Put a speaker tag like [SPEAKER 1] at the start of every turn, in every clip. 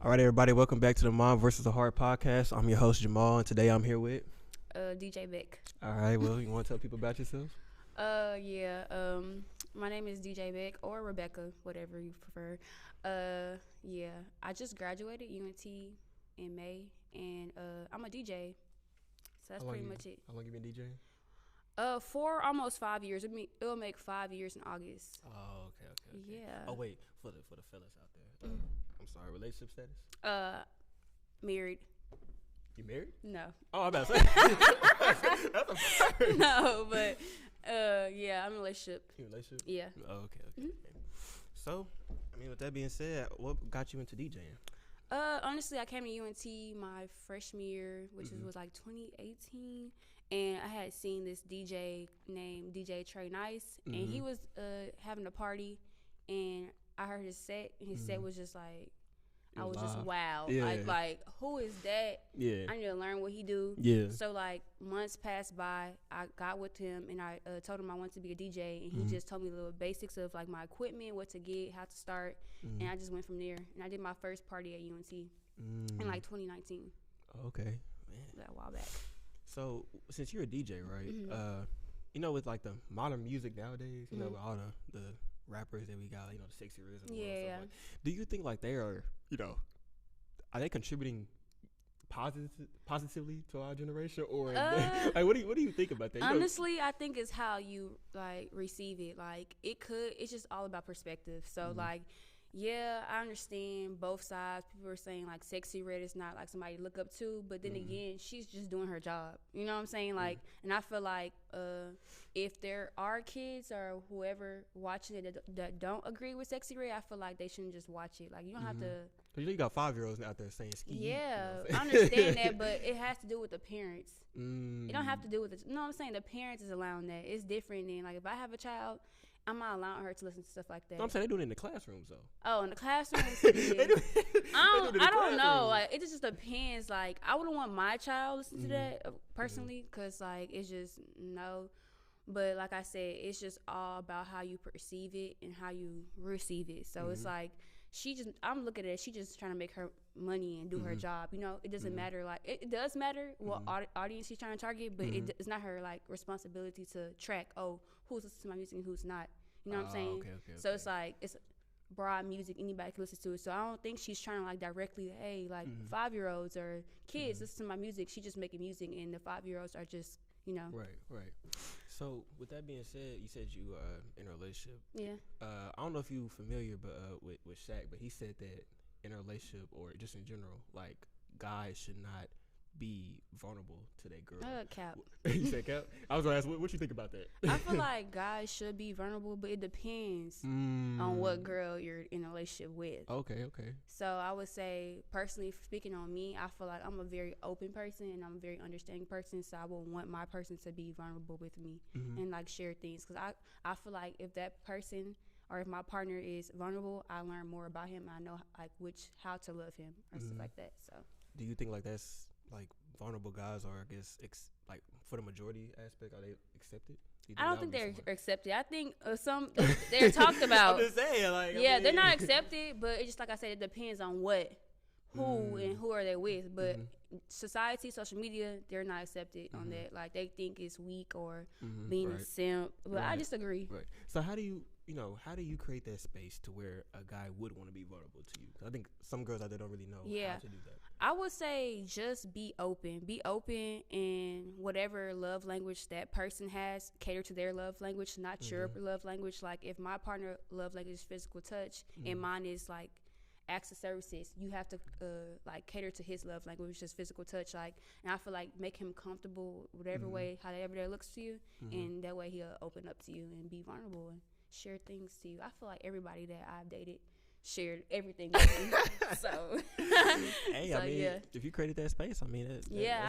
[SPEAKER 1] All right, everybody, welcome back to the Mom versus the Heart podcast. I'm your host, Jamal, and today I'm here with...
[SPEAKER 2] DJ Beck.
[SPEAKER 1] All right, well, you want to tell people about yourself?
[SPEAKER 2] My name is DJ Beck or Rebecca, whatever you prefer. I just graduated UNT in May, and I'm a DJ, so that's pretty much it.
[SPEAKER 1] How long you been DJing?
[SPEAKER 2] For almost 5 years. It'll make 5 years in August.
[SPEAKER 1] Oh, okay.
[SPEAKER 2] Yeah.
[SPEAKER 1] Oh, wait, for the fellas out there. I'm sorry, relationship status?
[SPEAKER 2] Married.
[SPEAKER 1] You married?
[SPEAKER 2] No.
[SPEAKER 1] Oh, I'm about to say. That's a first.
[SPEAKER 2] No, but I'm in a relationship.
[SPEAKER 1] You in a relationship?
[SPEAKER 2] Yeah.
[SPEAKER 1] Oh, okay. So, with that being said, what got you into DJing?
[SPEAKER 2] Honestly, I came to UNT my freshman year, which was like 2018, and I had seen this DJ named DJ Trey Nice, and he was having a party, and I heard his set, and his set was just like, I was just wow.
[SPEAKER 1] Yeah.
[SPEAKER 2] Like, who is that?
[SPEAKER 1] Yeah.
[SPEAKER 2] I need to learn what he do.
[SPEAKER 1] Yeah.
[SPEAKER 2] So, like, months passed by. I got with him, and I told him I wanted to be a DJ, and he just told me the little basics of, like, my equipment, what to get, how to start, and I just went from there. And I did my first party at UNT in, like, 2019.
[SPEAKER 1] Okay. Man.
[SPEAKER 2] That a while back.
[SPEAKER 1] So, since you're a DJ, right, with, like, the modern music nowadays, you know, with all the rappers that we got, the sexy Riz and stuff like, do you think, like, they are, are they contributing positively to our generation, or like, what do you think about that?
[SPEAKER 2] Honestly, I think it's how you like receive it. Like, it's just all about perspective. So like, yeah, I understand both sides. People are saying like Sexy Red is not like somebody to look up to, but then again, she's just doing her job. You know what I'm saying? Like, and I feel like if there are kids or whoever watching it that don't agree with Sexy Red, I feel like they shouldn't just watch it. Like, you don't have to.
[SPEAKER 1] Cause you got 5-year-olds out there saying ski.
[SPEAKER 2] Yeah, I understand that, but it has to do with the parents. It don't have to do with you know what I'm saying? The parents is allowing that. It's different than, like, if I have a child, I'm not allowing her to listen to stuff like that.
[SPEAKER 1] No, I'm saying they do it in the classrooms, though.
[SPEAKER 2] Oh, in the classrooms? I don't know. Like, it just depends. Like, I wouldn't want my child to listen to that personally, because, like, it's just, no. But like I said, it's just all about how you perceive it and how you receive it. So it's like, I'm looking at it, she just trying to make her money and do her job. It doesn't matter. Like, it does matter what audience she's trying to target, but it's not her, like, responsibility to track, who's listening to my music and who's not. You know what I'm saying?
[SPEAKER 1] Okay.
[SPEAKER 2] So it's like, it's broad music, anybody can listen to it. So I don't think she's trying to, like, directly, hey, like, 5-year-olds or kids listen to my music. She's just making music, and the 5-year-olds are just,
[SPEAKER 1] Right. So with that being said, you said you in a relationship.
[SPEAKER 2] Yeah.
[SPEAKER 1] I don't know if you familiar, but with Shaq, but he said that in a relationship or just in general, like, guys should not be vulnerable to their girl.
[SPEAKER 2] Cap.
[SPEAKER 1] You said cap? I was gonna ask, what you think about that?
[SPEAKER 2] I feel like guys should be vulnerable, but it depends on what girl you're in a relationship with.
[SPEAKER 1] Okay.
[SPEAKER 2] So I would say, personally, speaking on me, I feel like I'm a very open person and I'm a very understanding person. So I would want my person to be vulnerable with me and, like, share things. Because I feel like if that person or if my partner is vulnerable, I learn more about him. I know, like, how to love him or stuff like that. So
[SPEAKER 1] do you think, like, that's, like, vulnerable guys are, I guess, like, for the majority aspect, are they accepted?
[SPEAKER 2] I don't think they're accepted. I think some they're talked about.
[SPEAKER 1] I'm just saying, like,
[SPEAKER 2] they're not accepted, but it's just like I said, it depends on who and who are they with. But society, social media, they're not accepted on that. Like, they think it's weak or being a simp. But I disagree.
[SPEAKER 1] Right. So how do you create that space to where a guy would want to be vulnerable to you? 'Cause I think some girls out there don't really know how to do that.
[SPEAKER 2] I would say just be open. Be open in whatever love language that person has. Cater to their love language, not your love language. Like, if my partner love language is physical touch and mine is, like, acts of services, you have to like, cater to his love language, which is physical touch. Like, and I feel like make him comfortable whatever way, however that looks to you, and that way he'll open up to you and be vulnerable and share things to you. I feel like everybody that I've dated shared everything with me. So,
[SPEAKER 1] hey, if you created that space, that's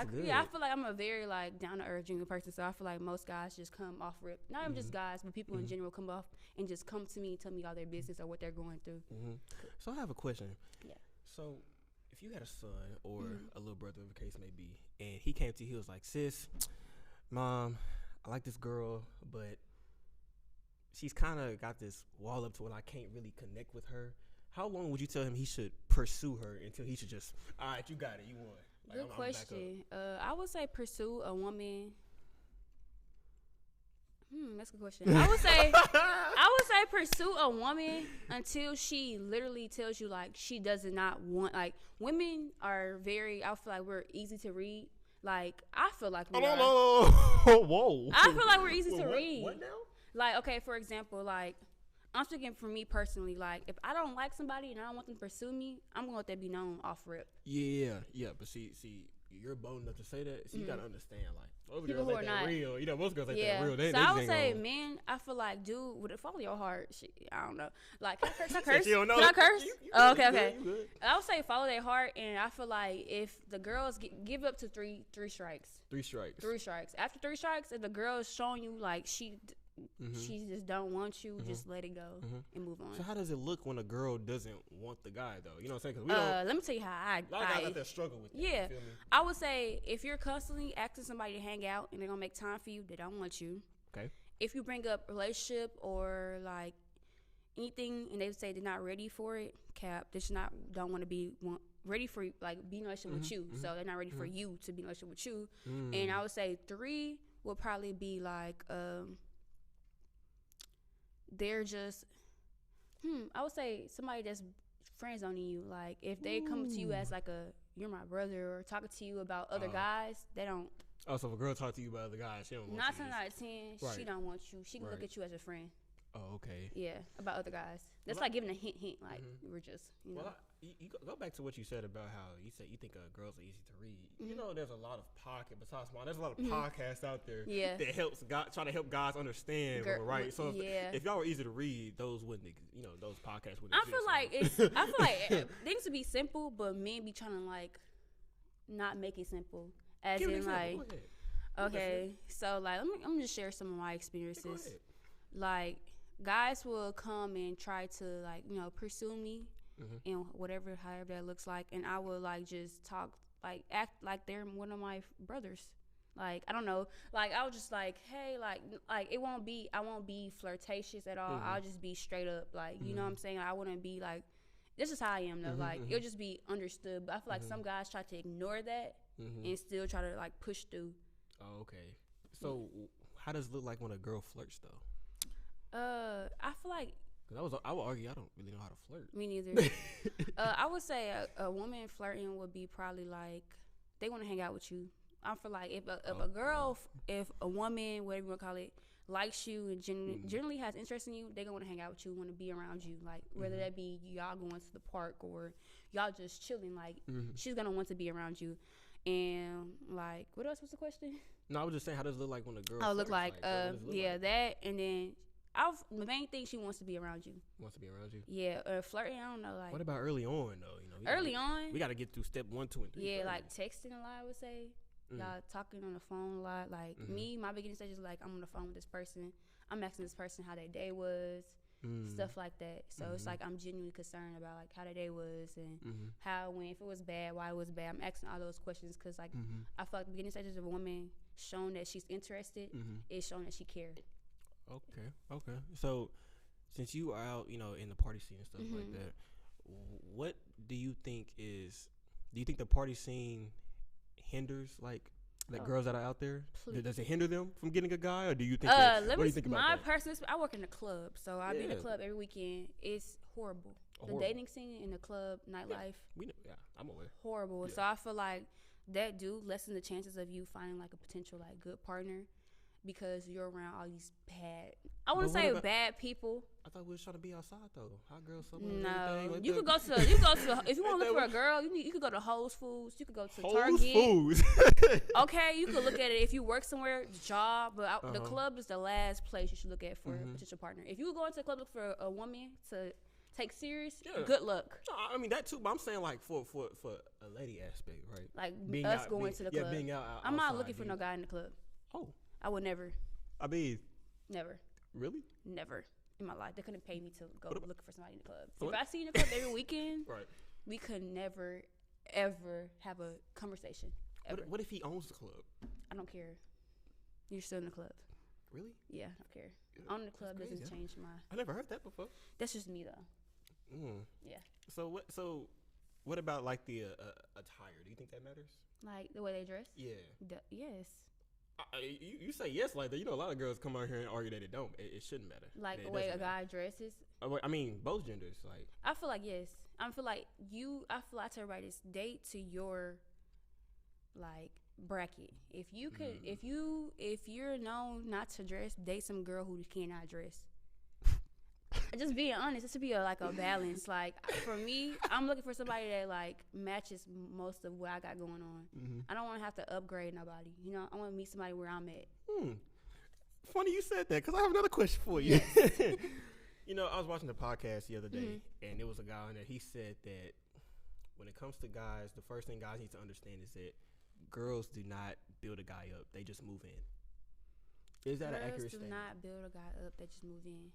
[SPEAKER 1] good.
[SPEAKER 2] I feel like I'm a very, like, down to earth, genuine person. So I feel like most guys just come off rip. Not even just guys, but people in general come off and just come to me and tell me all their business or what they're going through.
[SPEAKER 1] So I have a question.
[SPEAKER 2] Yeah.
[SPEAKER 1] So if you had a son or a little brother, whatever the case may be, and he came to you, he was like, "Sis, Mom, I like this girl, but she's kind of got this wall up to where I can't really connect with her. how long would you tell him he should pursue her until he should just, all right, you got it, you won? Like,
[SPEAKER 2] Good question. I would say pursue a woman. That's a good question. I would say pursue a woman until she literally tells you like she does not want. Like women are very. I feel like we're easy to read. Like I feel like we are.
[SPEAKER 1] Whoa.
[SPEAKER 2] I feel like we're easy to read.
[SPEAKER 1] What now?
[SPEAKER 2] Like okay, for example, like I'm speaking for me personally. Like if I don't like somebody and I don't want them to pursue me, I'm gonna let that be known off rip.
[SPEAKER 1] Yeah. But see, you're bold enough to say that. So you gotta understand, like. Most
[SPEAKER 2] People
[SPEAKER 1] girls
[SPEAKER 2] who
[SPEAKER 1] ain't
[SPEAKER 2] are
[SPEAKER 1] that
[SPEAKER 2] not
[SPEAKER 1] real. You know, most girls ain't that real.
[SPEAKER 2] So I would say, men, I feel like, dude, would it follow your heart? I don't know. Like, can I curse?
[SPEAKER 1] Can
[SPEAKER 2] I curse? Okay.
[SPEAKER 1] You good.
[SPEAKER 2] I would say follow their heart, and I feel like if the girls give up to three strikes.
[SPEAKER 1] 3 strikes.
[SPEAKER 2] 3 strikes. After 3 strikes, if the girl is showing you like she just don't want you, just let it go and move on.
[SPEAKER 1] So how does it look when a girl doesn't want the guy though? You know what I'm saying? Cause we don't.
[SPEAKER 2] Let me tell you how I
[SPEAKER 1] got that struggle with that.
[SPEAKER 2] Yeah,
[SPEAKER 1] you feel me?
[SPEAKER 2] I would say if you're constantly asking somebody to hang out and they're gonna make time for you, they don't want you.
[SPEAKER 1] Okay.
[SPEAKER 2] If you bring up relationship or like anything and they say they're not ready for it, cap, they just don't want to be ready for like be in a relationship with you. So they're not ready for you to be in a relationship with you. And I would say 3 would probably be like they're just I would say somebody that's friend zoning you. Like if they come to you as like you're my brother or talking to you about other guys, they don't.
[SPEAKER 1] Oh, so if a girl talk to you about other guys, she don't want
[SPEAKER 2] 9
[SPEAKER 1] you.
[SPEAKER 2] 9 out of 10, she don't want you. She can look at you as a friend.
[SPEAKER 1] Oh, okay.
[SPEAKER 2] Yeah, about other guys. That's like giving a hint. Like we're just, you know.
[SPEAKER 1] Well, you go back to what you said about how you said you think girls are easy to read. You know, there's a lot of there's a lot of podcasts out there that helps try to help guys understand what we're right. So if y'all were easy to read, those wouldn't, those podcasts wouldn't.
[SPEAKER 2] I feel like it needs to be simple, but men be trying to like not make it simple. As in like, okay, so like I'm gonna just share some of my experiences. Like guys will come and try to like pursue me and however that looks like, and I will like just talk like act like they're one of my brothers. Like I don't know, like I was just like, hey, like I won't be flirtatious at all. I'll just be straight up, like you know what I'm saying. I wouldn't be like, this is how I am though. Like it'll just be understood. But I feel like some guys try to ignore that and still try to like push through. Oh,
[SPEAKER 1] okay. So how does it look like when a girl flirts though?
[SPEAKER 2] I feel like
[SPEAKER 1] I would argue I don't really know how to flirt.
[SPEAKER 2] Me neither. I would say a woman flirting would be probably like they want to hang out with you. I feel like if a woman, whatever you want to call it, likes you and generally has interest in you, they're gonna want to hang out with you, want to be around you. Like whether that be y'all going to the park or y'all just chilling, like she's gonna want to be around you. And like, what else was the question?
[SPEAKER 1] No, I was just saying, how does it look like when a girl?
[SPEAKER 2] Oh, look like that, and then the main thing, she wants to be around you.
[SPEAKER 1] Wants to be around you.
[SPEAKER 2] Yeah, flirting. I don't know. Like,
[SPEAKER 1] what about early on though?
[SPEAKER 2] Early on,
[SPEAKER 1] we got to get through step 1, 2, and 3.
[SPEAKER 2] Yeah, like texting a lot. I would say. Y'all talking on the phone a lot. Like me, my beginning stage is like I'm on the phone with this person. I'm asking this person how their day was, stuff like that. So it's like I'm genuinely concerned about like how their day was and how it went, if it was bad, why it was bad. I'm asking all those questions because like I feel like the beginning stages of a woman showing that she's interested is showing that she cared.
[SPEAKER 1] Okay. So since you are out, in the party scene and stuff like that, what do you think the party scene hinders like girls that are out there? Please. Does it hinder them from getting a guy, or do you think what do you think about that?
[SPEAKER 2] Personal, I work in the club, so I be in the club every weekend. It's horrible. The dating scene in the club, nightlife.
[SPEAKER 1] I'm aware.
[SPEAKER 2] Horrible. So I feel like that do lessen the chances of you finding like a potential like good partner because you're around all these I want to say bad people.
[SPEAKER 1] I thought we was trying to be outside though. Hot girls summer.
[SPEAKER 2] No, you could go to if you want to look for a girl, you could go to Whole Foods. You could go to Target.
[SPEAKER 1] Whole Foods.
[SPEAKER 2] Okay, you could look at it if you work somewhere, job. But the club is the last place you should look at for a potential partner. If you go into a club look for a woman to take serious, good luck.
[SPEAKER 1] No, I mean that too, but I'm saying like for a lady aspect, right?
[SPEAKER 2] Like being us going to the club.
[SPEAKER 1] Yeah, being out.
[SPEAKER 2] I'm not looking for no guy in the club.
[SPEAKER 1] Oh,
[SPEAKER 2] I would never.
[SPEAKER 1] I mean,
[SPEAKER 2] never.
[SPEAKER 1] Really?
[SPEAKER 2] Never in my life. They couldn't pay me to go looking for somebody in the club. So if I see you in the club every weekend,
[SPEAKER 1] right,
[SPEAKER 2] we could never, ever have a conversation. Ever.
[SPEAKER 1] What if he owns the club?
[SPEAKER 2] I don't care. You're still in the club.
[SPEAKER 1] Really?
[SPEAKER 2] Yeah, I don't care. Owning the club doesn't change my...
[SPEAKER 1] I never heard that before.
[SPEAKER 2] That's just me, though. Yeah.
[SPEAKER 1] So what about like the attire? Do you think that matters?
[SPEAKER 2] Like the way they dress?
[SPEAKER 1] Yeah.
[SPEAKER 2] Yes.
[SPEAKER 1] You say yes like that. You know, a lot of girls come out here and argue that it don't. It shouldn't matter.
[SPEAKER 2] Like the way a guy dresses?
[SPEAKER 1] I mean, both genders. Like,
[SPEAKER 2] I feel like yes. I feel like I tell everybody this, date to your like bracket. If you could, if you're known not to dress, date some girl who cannot dress. Just being honest, this should be like a balance. Like for me, I'm looking for somebody that like matches most of what I got going on. Mm-hmm. I don't want to have to upgrade nobody. You know, I want to meet somebody where I'm at.
[SPEAKER 1] Funny you said that because I have another question for you. Yes. You know, I was watching the podcast the other day, and there was a guy on there. He said that when it comes to guys, the first thing guys need to understand is that girls do not build a guy up; they just move in. Is that an accurate statement?
[SPEAKER 2] Girls do not build a guy up; they just move in.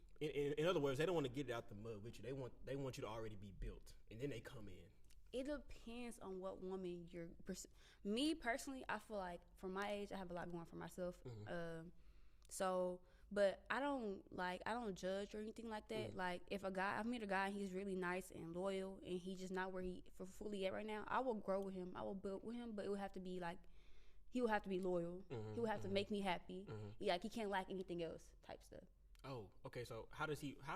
[SPEAKER 1] In other words, they don't want to get it out the mud with you. They want you to already be built, and then they come in.
[SPEAKER 2] It depends on what woman you're. Me personally, I feel like for my age, I have a lot going for myself. But I don't judge or anything like that. Like if I meet a guy and he's really nice and loyal, and he's just not where he fully at right now, I will grow with him. I will build with him, but it would have to be like. He will have to be loyal. He will have to make me happy. Like he can't lack anything else type stuff.
[SPEAKER 1] Oh, okay. So how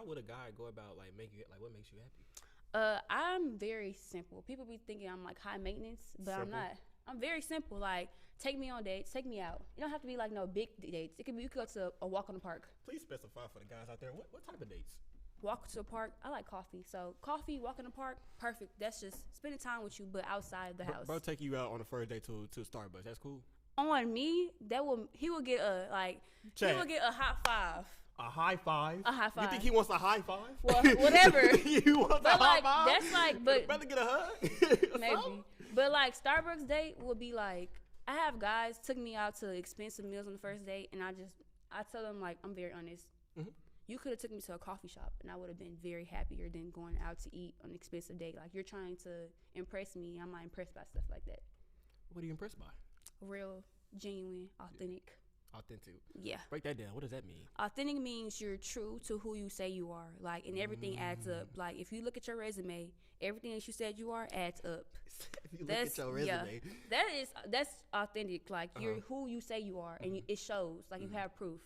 [SPEAKER 1] would a guy go about like making it, like what makes you happy?
[SPEAKER 2] I'm very simple. People be thinking I'm like high maintenance, but simple. I'm not. I'm very simple. Like take me on dates, take me out. You don't have to be like no big dates. It could be you could go to a walk in the park.
[SPEAKER 1] Please specify for the guys out there what type of dates.
[SPEAKER 2] Walk to the park. I like coffee. So coffee, walk in the park, perfect. That's just spending time with you, but outside the house.
[SPEAKER 1] Bro, take you out on the first day to Starbucks. That's cool.
[SPEAKER 2] On me, he will get a
[SPEAKER 1] Chad.
[SPEAKER 2] He will get a high five.
[SPEAKER 1] A high five?
[SPEAKER 2] A high five.
[SPEAKER 1] You think he wants a high five?
[SPEAKER 2] Well, whatever.
[SPEAKER 1] You want a high five?
[SPEAKER 2] That's like, but
[SPEAKER 1] brother get a hug.
[SPEAKER 2] Maybe. But like Starbucks date would be like, I have guys took me out to expensive meals on the first date, and I tell them like I'm very honest. You could have took me to a coffee shop, and I would have been very happier than going out to eat on an expensive date. Like you're trying to impress me, I'm not impressed by stuff like that.
[SPEAKER 1] What are you impressed by?
[SPEAKER 2] Real, genuine, authentic.
[SPEAKER 1] Authentic.
[SPEAKER 2] Yeah.
[SPEAKER 1] Break that down. What does that mean?
[SPEAKER 2] Authentic means you're true to who you say you are. Like, and everything adds up. Like, if you look at your resume, everything that you said you are adds up.
[SPEAKER 1] If you look at your resume.
[SPEAKER 2] Yeah, that's authentic. Like, you're who you say you are, and it shows. Like, you have proof.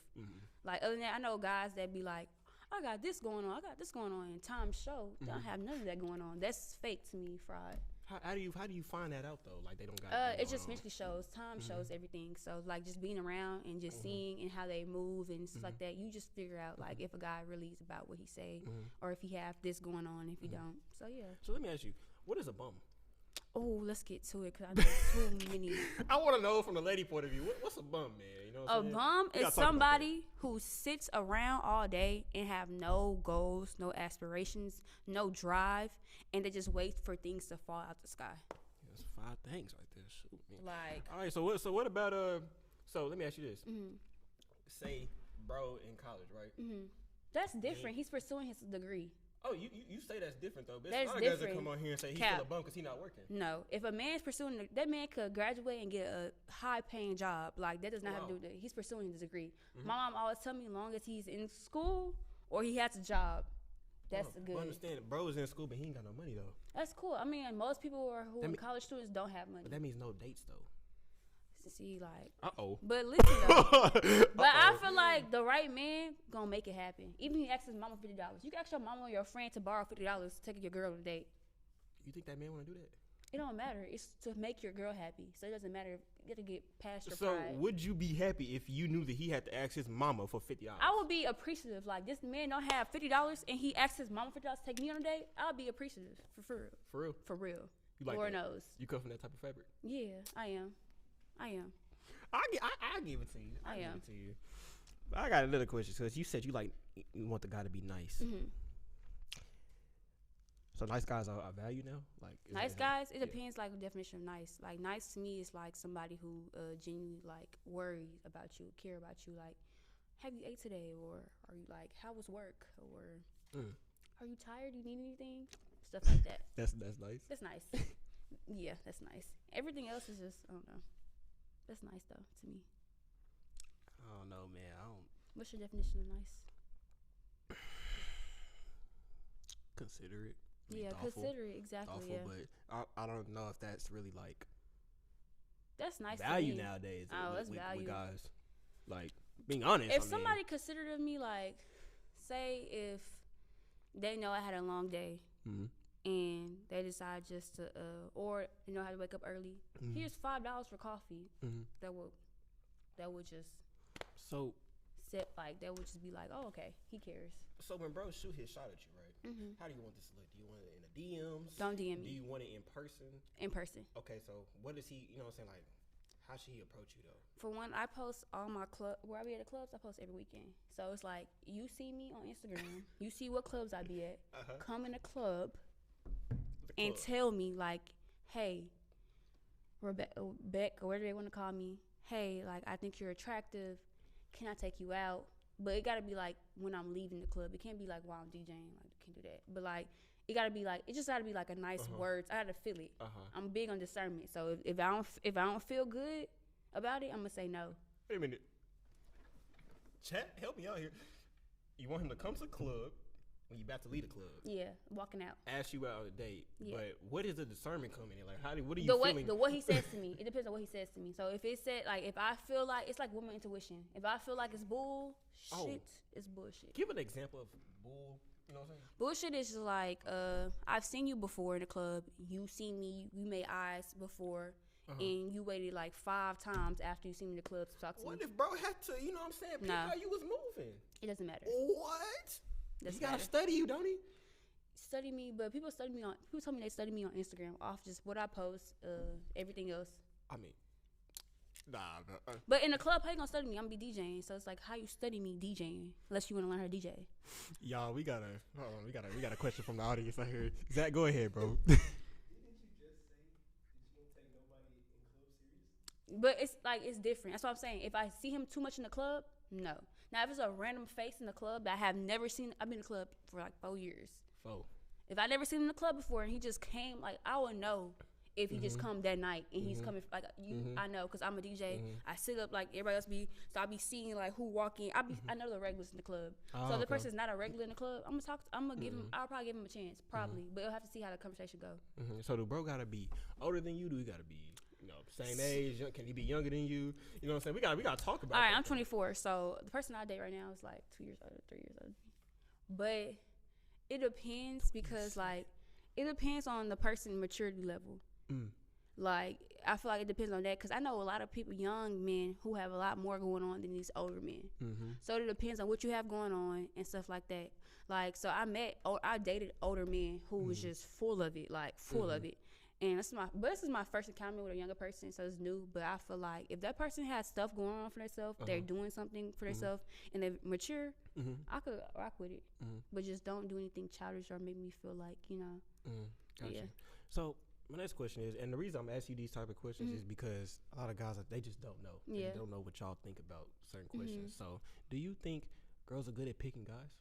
[SPEAKER 2] Like, other than that, I know guys that be like, I got this going on, and time show they don't have none of that going on. That's fake to me, fraud.
[SPEAKER 1] How do you find that out though? Like they don't got.
[SPEAKER 2] It just eventually shows. Time shows everything. So like just being around and just seeing and how they move and stuff like that, you just figure out like if a guy really is about what he say, or if he have this going on, if he don't. So yeah.
[SPEAKER 1] So let me ask you, what is a bum?
[SPEAKER 2] Oh, let's get to it because I know too many.
[SPEAKER 1] I want to know from the lady point of view, what's a bum, man? You know, what I'm saying?
[SPEAKER 2] Bum is somebody who sits around all day and have no goals, no aspirations, no drive, and they just wait for things to fall out the sky.
[SPEAKER 1] That's 5 things right there. Shoot, man.
[SPEAKER 2] Like,
[SPEAKER 1] all right, so what about So let me ask you this. Say, bro, in college, right?
[SPEAKER 2] That's different. He's pursuing his degree.
[SPEAKER 1] Oh, you say that's different though. But
[SPEAKER 2] that's
[SPEAKER 1] a lot of guys that come on here and say he's still a bum because he's not working.
[SPEAKER 2] No, if a man's pursuing that man could graduate and get a high-paying job. Like that does not have to do with it. He's pursuing his degree. My mom always tell me, as long as he's in school or he has a job, that's good.
[SPEAKER 1] I understand, bro is in school, but he ain't got no money though.
[SPEAKER 2] That's cool. I mean, most people who are college students don't have money.
[SPEAKER 1] But that means no dates though.
[SPEAKER 2] See, like,
[SPEAKER 1] But
[SPEAKER 2] listen though, but I feel like the right man gonna make it happen. Even if he asks his mama $50, you can ask your mama or your friend to borrow $50 to take your girl on a date.
[SPEAKER 1] You think that man wanna do that?
[SPEAKER 2] It don't matter. It's to make your girl happy. So it doesn't matter if you have to get past your
[SPEAKER 1] pride.
[SPEAKER 2] So
[SPEAKER 1] would you be happy if you knew that he had to ask his mama for $50?
[SPEAKER 2] I would be appreciative. Like this man don't have $50 and he asks his mama $50 to take me on a date. I'll be appreciative for real.
[SPEAKER 1] For real.
[SPEAKER 2] For real.
[SPEAKER 1] You like
[SPEAKER 2] Lord
[SPEAKER 1] that?
[SPEAKER 2] knows.
[SPEAKER 1] You come from that type of fabric?
[SPEAKER 2] Yeah, I am.
[SPEAKER 1] I give it to you.
[SPEAKER 2] I
[SPEAKER 1] give it to you. But I got another question because you said you want the guy to be nice. So nice guys are value now. Like
[SPEAKER 2] nice guys, it depends like the definition of nice. Like nice to me is like somebody who genuinely like worries about you, care about you. Like, have you ate today, or are you like, how was work, or are you tired? Do you need anything? Stuff like that.
[SPEAKER 1] That's nice.
[SPEAKER 2] That's nice. Yeah, that's nice. Everything else is just I don't know. That's nice though to me.
[SPEAKER 1] I don't know, man.
[SPEAKER 2] What's your definition of nice?
[SPEAKER 1] Considerate.
[SPEAKER 2] Yeah,
[SPEAKER 1] thoughtful,
[SPEAKER 2] considerate, exactly.
[SPEAKER 1] thoughtful, but I don't know if that's really like
[SPEAKER 2] that's nice
[SPEAKER 1] value
[SPEAKER 2] to me.
[SPEAKER 1] nowadays.
[SPEAKER 2] That's value.
[SPEAKER 1] With guys, like being honest.
[SPEAKER 2] If somebody considered me, like, say if they know I had a long day.
[SPEAKER 1] Mm-hmm.
[SPEAKER 2] And they decide just to, or you know how to wake up early.
[SPEAKER 1] Mm-hmm.
[SPEAKER 2] Here's $5 for coffee. Mm-hmm. That would just set like that would just be like, oh, okay, he cares.
[SPEAKER 1] So when bro shoot his shot at you, right? Mm-hmm. How do you want this to look? Do you want it in the DMs?
[SPEAKER 2] Don't DM me.
[SPEAKER 1] Do you want it in person?
[SPEAKER 2] In person.
[SPEAKER 1] Okay, so what is he? You know what I'm saying? Like, how should he approach you though?
[SPEAKER 2] For one, I post all my club where I be at the clubs. I post every weekend, so it's like you see me on Instagram. You see what clubs I be at. Come in the club. And tell me, like, hey, Beck, or whatever they want to call me, hey, like, I think you're attractive. Can I take you out? But it got to be, like, when I'm leaving the club. It can't be, like, while I'm DJing. Like, you can't do that. But, like, it got to be, like, it just got to be, like, a nice words. I got to feel it. I'm big on discernment. So, if I don't feel good about it, I'm going to say no.
[SPEAKER 1] Wait a minute. Chat, help me out here. You want him to come to the club. When you about to leave the club,
[SPEAKER 2] yeah, walking out,
[SPEAKER 1] ask you out on a date, but what is the discernment coming in? Like, what are you feeling?
[SPEAKER 2] What he says to me, it depends on what he says to me. So if it said like, if I feel like it's like woman intuition. If I feel like it's bullshit, it's bullshit.
[SPEAKER 1] Give an example of bull. You know what I'm saying?
[SPEAKER 2] Bullshit is just like, I've seen you before in the club. You seen me. We made eyes before. And you waited like 5 times after you seen me in the club to talk to me.
[SPEAKER 1] What if bro had to, you know what I'm saying, pick how you was moving?
[SPEAKER 2] It doesn't matter.
[SPEAKER 1] What? He gotta study you, don't he?
[SPEAKER 2] Study me, but people tell me they study me on Instagram off just what I post, everything else.
[SPEAKER 1] I mean, nah.
[SPEAKER 2] But in the club, how you gonna study me? I'm gonna be DJing, so it's like how you study me DJing, unless you wanna learn how to DJ.
[SPEAKER 1] Y'all, we got a question from the audience out here. Zach, go ahead, bro.
[SPEAKER 3] Didn't you just say that you don't take nobody in club serious?
[SPEAKER 2] But it's like it's different. That's what I'm saying. If I see him too much in the club, no. Now, if it's a random face in the club that I have never seen, I've been in the club for like 4 years.
[SPEAKER 1] 4.
[SPEAKER 2] If I never seen him in the club before and he just came, like I would know if he just come that night and he's coming like you. I know because I'm a DJ. I sit up like everybody else be, so I be seeing like who walk in. I know the regulars in the club. So if the person's not a regular in the club, I'm gonna give him. I'll probably give him a chance, probably, but you'll have to see how the conversation go.
[SPEAKER 1] So the bro gotta be older than you? Do he gotta be? You know, same age? Can he be younger than you? You know what I'm saying? We gotta talk about.
[SPEAKER 2] All right, I'm 24, so the person I date right now is like 2 years older, 3 years older. But it depends because like it depends on the person's maturity level. Like I feel like it depends on that because I know a lot of people, young men, who have a lot more going on than these older men. So it depends on what you have going on and stuff like that. Like so, I dated older men who was just full of it, like full of it. And this is my first encounter with a younger person, so it's new. But I feel like if that person has stuff going on for themselves, they're doing something for themselves, and they're mature, I could rock with it. But just don't do anything childish or make me feel like, you know.
[SPEAKER 1] Gotcha. Yeah. So my next question is, and the reason I'm asking you these type of questions is because a lot of guys, they just don't know.
[SPEAKER 2] Yeah.
[SPEAKER 1] They don't know what y'all think about certain questions. So do you think girls are good at picking guys?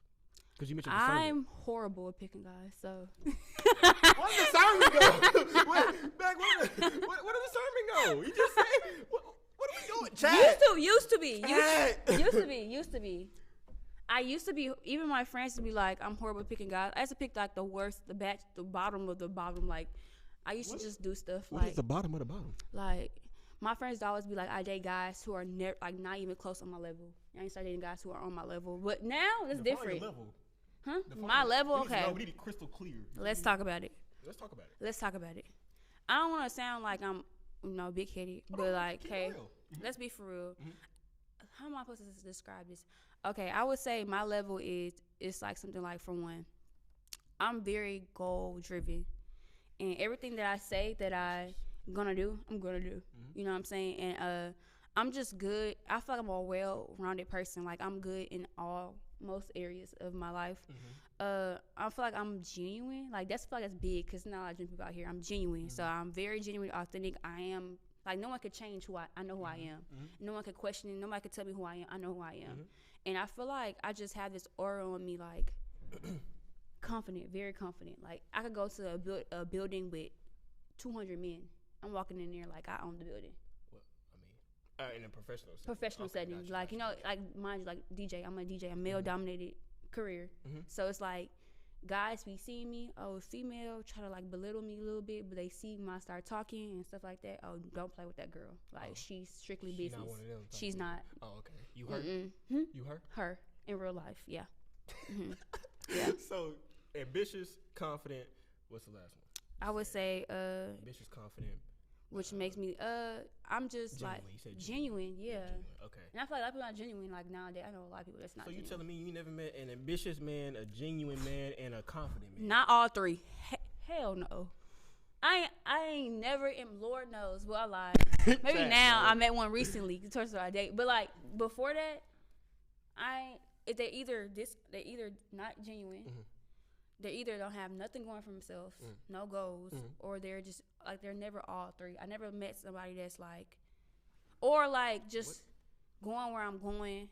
[SPEAKER 1] Because you mentioned
[SPEAKER 2] I'm horrible at picking guys, so.
[SPEAKER 1] Where did the sermon go? Where did the sermon go? You just said, what are we doing? Chat.
[SPEAKER 2] Used to be. I used to be, even my friends would be like, I'm horrible at picking guys. I used to pick like the worst, the bottom of the bottom. Like, I used to just do stuff
[SPEAKER 1] what is the bottom of the bottom?
[SPEAKER 2] Like, my friends would always be like, I date guys who are not even close on my level. I ain't start dating guys who are on my level. But now it's different.
[SPEAKER 1] Your level.
[SPEAKER 2] Huh? My level? Okay.
[SPEAKER 1] We need it crystal clear.
[SPEAKER 2] Let's talk about it.
[SPEAKER 1] Let's talk about it.
[SPEAKER 2] I don't want to sound like I'm, big headed, but like, hey, let's be for real. How am I supposed to describe this? Okay, I would say my level is like something like, for one, I'm very goal driven, and everything that I say that I'm gonna do. You know what I'm saying? And I'm just good. I feel like I'm a well-rounded person. Like I'm good in most areas of my life. I feel like I'm genuine. Like that's big because not a lot of people out here. I'm genuine, so I'm very genuine, authentic. I am like no one could change who I know who I am. No one could question it. Nobody could tell me who I am. I know who I am, and I feel like I just have this aura on me, like confident, very confident. Like I could go to a building with 200 men. I'm walking in there like I own the building.
[SPEAKER 1] In a professional
[SPEAKER 2] setting.
[SPEAKER 1] Gotcha,
[SPEAKER 2] like, like mind you, like DJ, I'm a DJ, a male dominated career. So it's like guys be seeing me, oh, female, try to like belittle me a little bit, but they see when I start talking and stuff like that. Oh, don't play with that girl. Like she's strictly business.
[SPEAKER 1] Not one of them
[SPEAKER 2] She's not.
[SPEAKER 1] Oh, okay. You her? You her?
[SPEAKER 2] Her in real life, yeah. Yeah.
[SPEAKER 1] So ambitious, confident. What's the last one?
[SPEAKER 2] I would say
[SPEAKER 1] ambitious, confident.
[SPEAKER 2] Which makes me I'm just
[SPEAKER 1] genuine.
[SPEAKER 2] like
[SPEAKER 1] You said
[SPEAKER 2] genuine, yeah.
[SPEAKER 1] Genuine. Okay.
[SPEAKER 2] And I feel like a lot of people are genuine like nowadays. I know a lot of people that's not.
[SPEAKER 1] So you
[SPEAKER 2] genuine.
[SPEAKER 1] telling me you never met an ambitious man, a genuine man, and a confident man?
[SPEAKER 2] Not all three. Hell no. I ain't never. Lord knows. Well, I lied. Maybe now I met one recently. Towards our date, but like before that, if they're either not genuine. Mm-hmm. They either don't have nothing going for themselves, no goals, or they're just like they're never all three. I never met somebody that's like, or like just going where I'm going.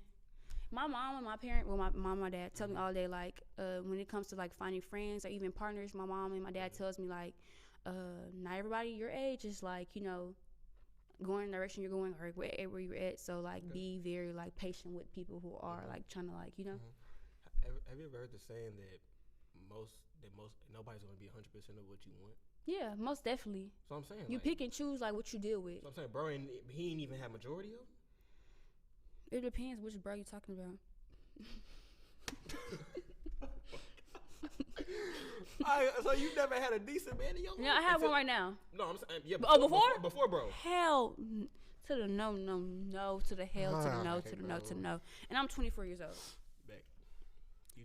[SPEAKER 2] My mom and my parent, well, my mom and my dad tell me all day like when it comes to like finding friends or even partners. My mom and my dad tells me like, not everybody your age is like going in the direction you're going or where you're at. So like be very like patient with people who are like trying to like
[SPEAKER 1] Have you ever heard the saying that nobody's gonna be 100% of what you want?
[SPEAKER 2] Yeah, most definitely.
[SPEAKER 1] So I'm saying
[SPEAKER 2] you pick and choose like what you deal with.
[SPEAKER 1] So I'm saying, bro, and he ain't even have majority of them?
[SPEAKER 2] It depends which bro you're talking about.
[SPEAKER 1] So you never had a decent man in your life?
[SPEAKER 2] Yeah, I have one right now.
[SPEAKER 1] No, I'm saying
[SPEAKER 2] before?
[SPEAKER 1] Before, bro.
[SPEAKER 2] Hell to the no to the hell to the no to the no to the no. And I'm 24 years old.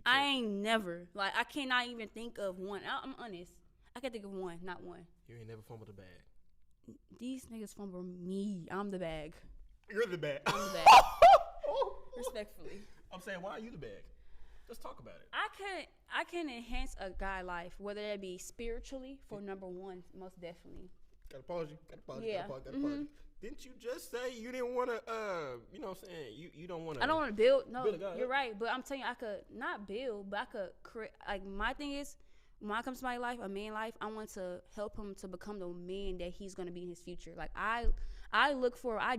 [SPEAKER 2] I ain't never. Like, I cannot even think of one. I'm honest. I can think of one, not one.
[SPEAKER 1] You ain't never fumbled a bag.
[SPEAKER 2] These niggas fumble me. I'm the bag.
[SPEAKER 1] You're the bag.
[SPEAKER 2] I'm the bag. Respectfully.
[SPEAKER 1] I'm saying, why are you the bag? Let's talk about it.
[SPEAKER 2] I can enhance a guy's life, whether that be spiritually, for number one, most definitely.
[SPEAKER 1] Gotta pause you.
[SPEAKER 2] Yeah.
[SPEAKER 1] Gotta pause you. Didn't you just say you didn't want to, you know what I'm saying? You don't want to.
[SPEAKER 2] I don't want to build. No, you're right. But I'm telling you, I could not build, but I could create. Like, my thing is, when I come to my life, a man life, I want to help him to become the man that he's going to be in his future. Like, I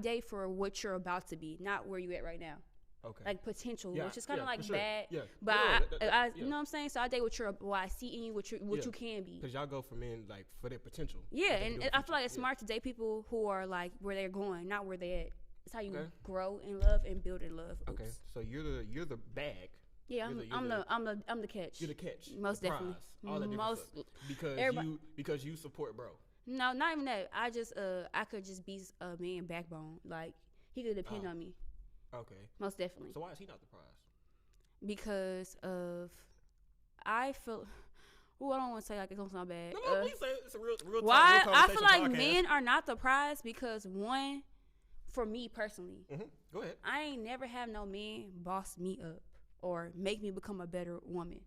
[SPEAKER 2] date for what you're about to be, not where you at right now. Okay. Like potential, which is kind of like bad. Yeah. But I you know what I'm saying? So I date what I see in you, what you can be.
[SPEAKER 1] Because y'all go for men like for their potential.
[SPEAKER 2] Yeah, and I feel like it's smart to date people who are like where they're going, not where they're at. It's how you grow in love and build in love. Oops.
[SPEAKER 1] Okay. So you're the bag.
[SPEAKER 2] Yeah, I'm the catch.
[SPEAKER 1] You're the catch.
[SPEAKER 2] Most definitely.
[SPEAKER 1] All that different stuff. Because you support bro.
[SPEAKER 2] No, not even that. I could just be a man backbone. Like he could depend on me.
[SPEAKER 1] Okay.
[SPEAKER 2] Most definitely.
[SPEAKER 1] So why is he not the prize?
[SPEAKER 2] Because I feel. I don't want to say like it's gonna sound bad.
[SPEAKER 1] No, please say it. It's a real.
[SPEAKER 2] Why I feel like men are not the prize because one, for me personally,
[SPEAKER 1] go ahead.
[SPEAKER 2] I ain't never have no man boss me up or make me become a better woman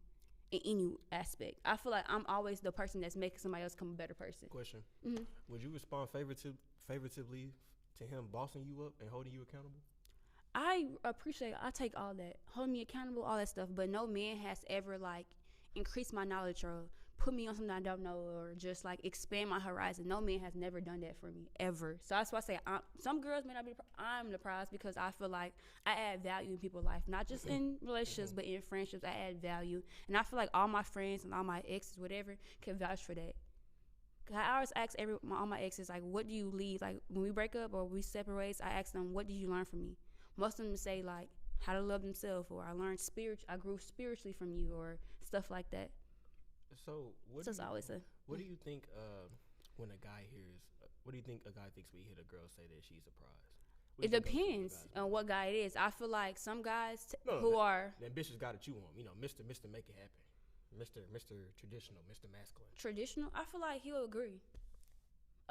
[SPEAKER 2] in any aspect. I feel like I'm always the person that's making somebody else become a better person.
[SPEAKER 1] Question: Would you respond favoritively to him bossing you up and holding you accountable?
[SPEAKER 2] I appreciate. I take all that, hold me accountable, all that stuff. But no man has ever like increased my knowledge or put me on something I don't know or just like expand my horizon. No man has never done that for me ever. So that's why I say some girls may not be. I'm the prize because I feel like I add value in people's life, not just in relationships, but in friendships. I add value, and I feel like all my friends and all my exes, whatever, can vouch for that. Cause I always ask all my exes like, what do you leave? Like when we break up or we separate ways, I ask them, what did you learn from me? Most of them say like how to love themselves, or I grew spiritually from you, or stuff like that.
[SPEAKER 1] So what do you think when a guy hears? What do you think a guy thinks when he hear a girl say that she's a prize?
[SPEAKER 2] It depends on what guy it is. I feel like some guys who are
[SPEAKER 1] the ambitious guy that you want, Mr. Make It Happen, Mr. Traditional, Mr. Masculine.
[SPEAKER 2] Traditional, I feel like he'll agree.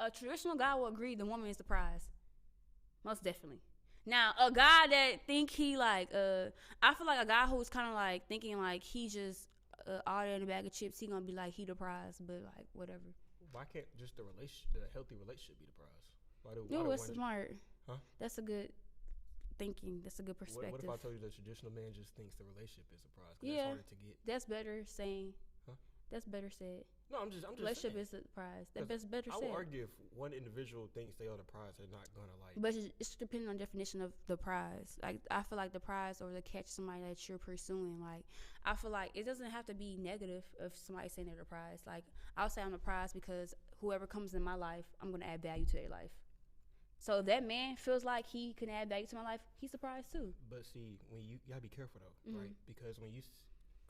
[SPEAKER 2] A traditional guy will agree the woman is the prize, most definitely. Now, a guy that think he like, I feel like a guy who's kind of like thinking like he just all that in a bag of chips, he gonna be like he the prize, but like whatever.
[SPEAKER 1] Why can't just the healthy relationship be the prize?
[SPEAKER 2] That's smart. Huh? That's a good thinking. That's a good perspective.
[SPEAKER 1] What if I told you the traditional man just thinks the relationship is a prize?
[SPEAKER 2] Yeah, that's harder to get. That's better saying. Huh? That's better said.
[SPEAKER 1] No, I'm just
[SPEAKER 2] Relationship
[SPEAKER 1] saying.
[SPEAKER 2] is the prize. That's better
[SPEAKER 1] I
[SPEAKER 2] said.
[SPEAKER 1] would argue if one individual thinks they are the prize, they're not gonna like.
[SPEAKER 2] But it's depending on definition of the prize. Like, I feel like the prize or the catch somebody that you're pursuing. Like, I feel like it doesn't have to be negative if somebody saying they're the prize. Like, I'll say I'm the prize because whoever comes in my life, I'm gonna add value to their life. So if that man feels like he can add value to my life, he's the prize too.
[SPEAKER 1] But see, when you gotta be careful though, right? Because when you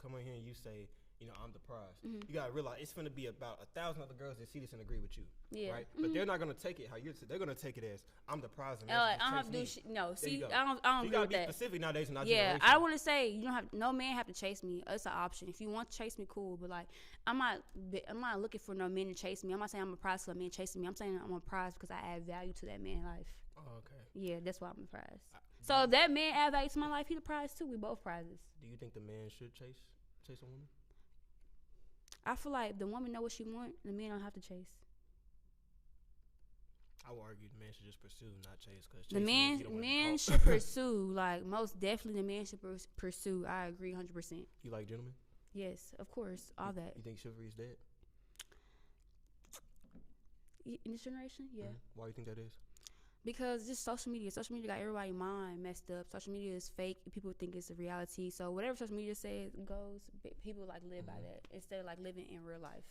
[SPEAKER 1] come in here and you say, you know, I'm the prize. You gotta realize it's gonna be about 1,000 other girls that see this and agree with you, right? But they're not gonna take it how you're. They're gonna take it as I'm the prize. And
[SPEAKER 2] I don't have to do shit. No, see, I don't
[SPEAKER 1] so you
[SPEAKER 2] agree
[SPEAKER 1] gotta
[SPEAKER 2] with
[SPEAKER 1] be
[SPEAKER 2] that.
[SPEAKER 1] specific nowadays. And not
[SPEAKER 2] Yeah, I don't want to say you don't have. No man have to chase me. It's an option. If you want to chase me, cool. But like, I'm not looking for no men to chase me. I'm not saying I'm a prize for a man chasing me. I'm saying I'm a prize because I add value to that man's life.
[SPEAKER 1] Oh, okay.
[SPEAKER 2] Yeah, that's why I'm a prize. So if that man add value to my life, he the prize too. We both prizes.
[SPEAKER 1] Do you think the man should chase a woman?
[SPEAKER 2] I feel like if the woman know what she want, the man don't have to chase.
[SPEAKER 1] I would argue the man should just pursue, not chase. Cause
[SPEAKER 2] The man should pursue. Like, most definitely, the man should pursue. I agree 100%.
[SPEAKER 1] You like gentlemen?
[SPEAKER 2] Yes, of course, all that.
[SPEAKER 1] You think chivalry is dead?
[SPEAKER 2] In this generation, yeah.
[SPEAKER 1] Why do you think that is?
[SPEAKER 2] Because just social media got everybody's mind messed up. Social media is fake. People think it's a reality. So whatever social media says goes. People like live by that instead of like living in real life.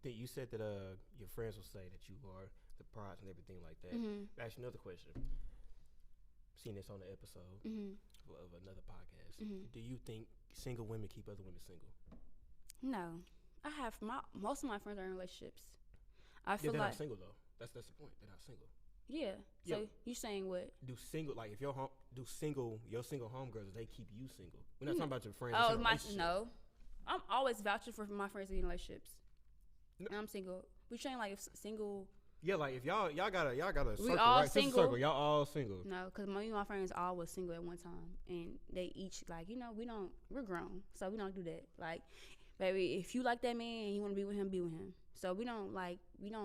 [SPEAKER 1] You said that your friends will say that you are the prize and everything like that. Actually, another question. Seen this on the episode of another podcast. Do you think single women keep other women single?
[SPEAKER 2] No, I have most of my friends are in relationships. I feel
[SPEAKER 1] they're
[SPEAKER 2] like
[SPEAKER 1] not single though. That's the point. They're not single.
[SPEAKER 2] Yeah. So you saying what?
[SPEAKER 1] Do single like if your single homegirls, they keep you single? We're not talking about your friends.
[SPEAKER 2] Oh, no. I'm always vouching for my friends in relationships. No. And I'm single. We saying like if single.
[SPEAKER 1] Yeah, like if y'all got a circle,
[SPEAKER 2] we all
[SPEAKER 1] right?
[SPEAKER 2] single.
[SPEAKER 1] Circle, y'all all single.
[SPEAKER 2] No, because me and my friends all was single at one time, and they each like we're grown, so we don't do that. Like, baby, if you like that man and you want to be with him, be with him. So we don't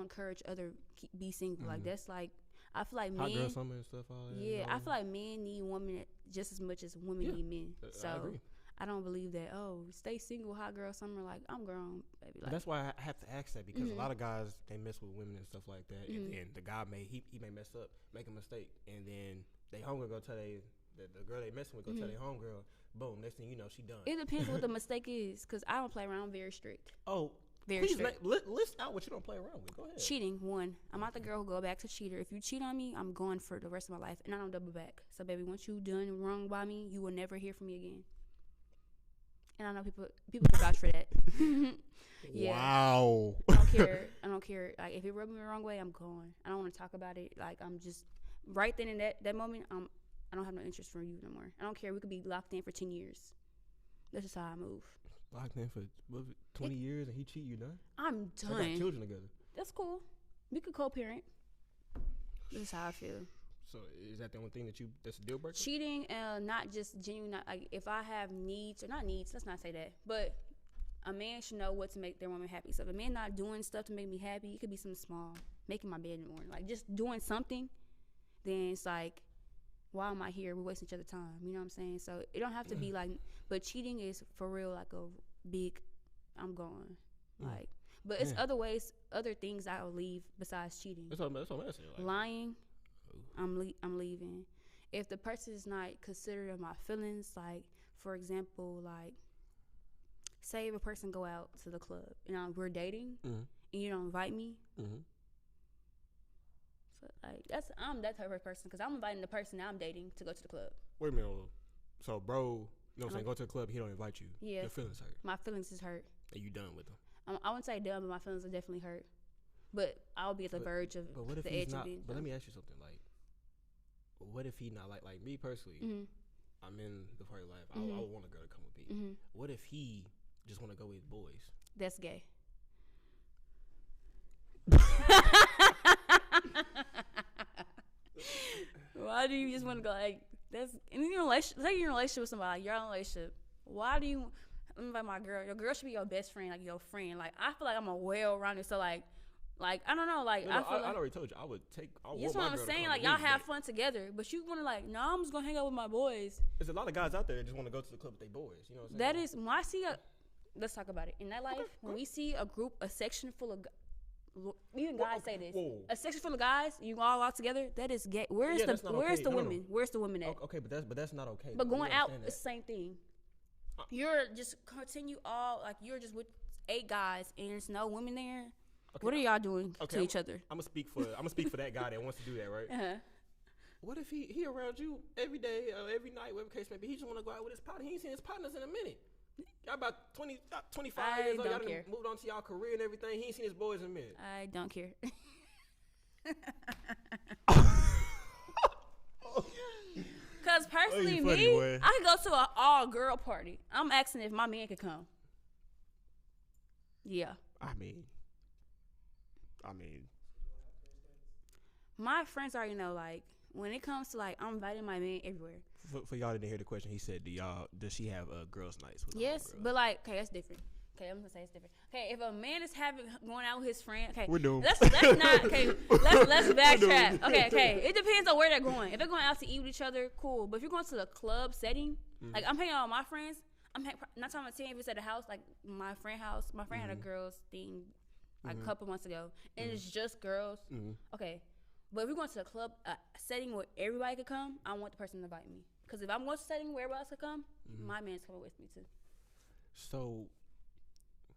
[SPEAKER 2] encourage other be single. Like, that's like, I feel like men.
[SPEAKER 1] Hot girl summer and stuff. All that,
[SPEAKER 2] yeah, I feel like men need women just as much as women need men. So
[SPEAKER 1] I agree.
[SPEAKER 2] I don't believe that. Oh, stay single, hot girl summer. Like, I'm grown, baby. Like,
[SPEAKER 1] that's why I have to ask that because a lot of guys they mess with women and stuff like that, and the guy he may mess up, make a mistake, and then they homegirl go tell the girl they messing with go tell their homegirl. Boom, next thing you know, she done.
[SPEAKER 2] It depends what the mistake is, because I don't play around. I'm very strict.
[SPEAKER 1] Oh.
[SPEAKER 2] Very
[SPEAKER 1] Please
[SPEAKER 2] strict.
[SPEAKER 1] list out what you don't play around with. Go ahead.
[SPEAKER 2] Cheating, one. I'm not the girl who go back to cheater. If you cheat on me, I'm going for the rest of my life, and I don't double back. So, baby, once you done wrong by me, you will never hear from me again. And I know people vouch for that. Yeah.
[SPEAKER 1] Wow.
[SPEAKER 2] I don't care. Like, if it rubbed me the wrong way, I'm going. I don't want to talk about it. Like, I'm just right then in that moment. I don't have no interest for you no more. I don't care. We could be locked in for 10 years. That's just how I move.
[SPEAKER 1] Locked in for 20 years and he cheat, you done?
[SPEAKER 2] I'm done.
[SPEAKER 1] They got children together.
[SPEAKER 2] That's cool. We could co-parent. That's how I feel.
[SPEAKER 1] So is that the only thing that's a deal breaker?
[SPEAKER 2] Cheating, not just genuine. Not, like, if I have needs or not needs, let's not say that. But a man should know what to make their woman happy. So if a man not doing stuff to make me happy, it could be something small, making my bed in the morning, like just doing something. Then it's like, why am I here? We're wasting each other's time. You know what I'm saying? So it don't have to be like, but cheating is for real like a big, I'm going. Like, but it's other ways, other things I'll leave besides cheating.
[SPEAKER 1] That's what I'm asking. Like,
[SPEAKER 2] lying, I'm leaving. If the person is not considerate of my feelings, like, for example, like, say if a person go out to the club and we're dating and you don't invite me. So, like, I'm that type of person because I'm inviting the person I'm dating to go to the club.
[SPEAKER 1] Wait a minute. So, bro, you know what I'm saying? Go to the club, he don't invite you.
[SPEAKER 2] Yeah.
[SPEAKER 1] Your feelings hurt.
[SPEAKER 2] My feelings is hurt.
[SPEAKER 1] And you done with him.
[SPEAKER 2] I wouldn't say done, but my feelings are definitely hurt. But I'll be at the verge of
[SPEAKER 1] but what if
[SPEAKER 2] the
[SPEAKER 1] he's
[SPEAKER 2] edge
[SPEAKER 1] not,
[SPEAKER 2] of being.
[SPEAKER 1] But let me ask you something. Like, what if he not like me personally? I'm in the party life. I would want a girl to come with me. What if he just want to go with boys?
[SPEAKER 2] That's gay. Why do you just want to go like that's in your relationship? Say you're in a relationship with somebody, you're in a relationship. Why do you invite my girl? Your girl should be your best friend, like your friend. Like I feel like I'm a well-rounded, so like I don't know, like I
[SPEAKER 1] already told you I would take.
[SPEAKER 2] That's what I'm saying. Like y'all have fun together, but you want to like, no, I'm just gonna hang out with my boys.
[SPEAKER 1] There's a lot of guys out there that just want to go to the club with their boys. You know what I'm saying?
[SPEAKER 2] That is when I see let's talk about it. In that life, when we see a section full of even guys say this. Whoa. A section full of guys, you all out together. That is gay. Where's the women? No. Where's the women at?
[SPEAKER 1] Okay, but that's not okay.
[SPEAKER 2] But going out, it's the same thing. You're just continue all like you're just with 8 guys and there's no women there. Okay. What are y'all doing to each other?
[SPEAKER 1] I'm gonna speak for that guy that wants to do that, right?
[SPEAKER 2] Uh-huh.
[SPEAKER 1] What if he around you every day, every night, whatever case may be? He just want to go out with his partner. He ain't seen his partners in a minute. Y'all about 25 years old. Y'all done moved on to y'all career and everything. He ain't seen his boys in a minute.
[SPEAKER 2] I don't care. Because personally, I could go to an all-girl party. I'm asking if my man could come. Yeah.
[SPEAKER 1] I mean.
[SPEAKER 2] My friends already know, like, when it comes to, like, I'm inviting my man everywhere.
[SPEAKER 1] For y'all didn't hear the question, he said, does she have girls' nights with
[SPEAKER 2] yes, but, like, okay, that's different. Okay, I'm going to say it's different. Okay, if a man is going out with his friend, okay.
[SPEAKER 1] We're doomed.
[SPEAKER 2] Let's not, okay, let's backtrack. Okay. It depends on where they're going. If they're going out to eat with each other, cool. But if you're going to the club setting, like, I'm hanging out with my friends, not talking about 10 if it's at a house, like, my friend house. My friend had a girls thing, like, a couple months ago, and it's just girls. Okay. But if we're going to a club setting where everybody could come, I want the person to invite me. Because if I'm going to a setting where everybody else could come, my man's coming with me too.
[SPEAKER 1] So,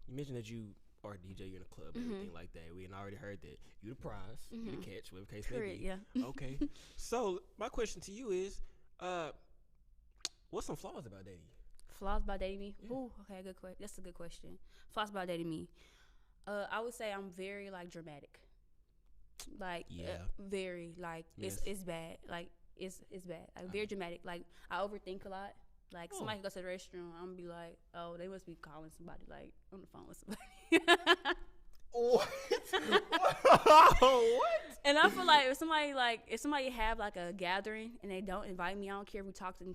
[SPEAKER 1] you mentioned that you are a DJ, you're in a club, everything like that. We had already heard that you the prize, you the catch, whatever case may be.
[SPEAKER 2] Yeah.
[SPEAKER 1] Okay. So, my question to you is, what's some flaws about dating you?
[SPEAKER 2] Flaws about dating me?
[SPEAKER 1] Yeah.
[SPEAKER 2] Ooh, okay, good question. That's a good question. Flaws about dating me. I would say I'm very, like, dramatic. Like, very, like, it's bad. Like, it's bad. Like, very dramatic. Like, I overthink a lot. Like, somebody goes to the restroom, I'm gonna be like, oh, they must be calling somebody, like, on the phone with somebody.
[SPEAKER 1] What? What?
[SPEAKER 2] And I feel like if somebody have, like, a gathering and they don't invite me, I don't care if we're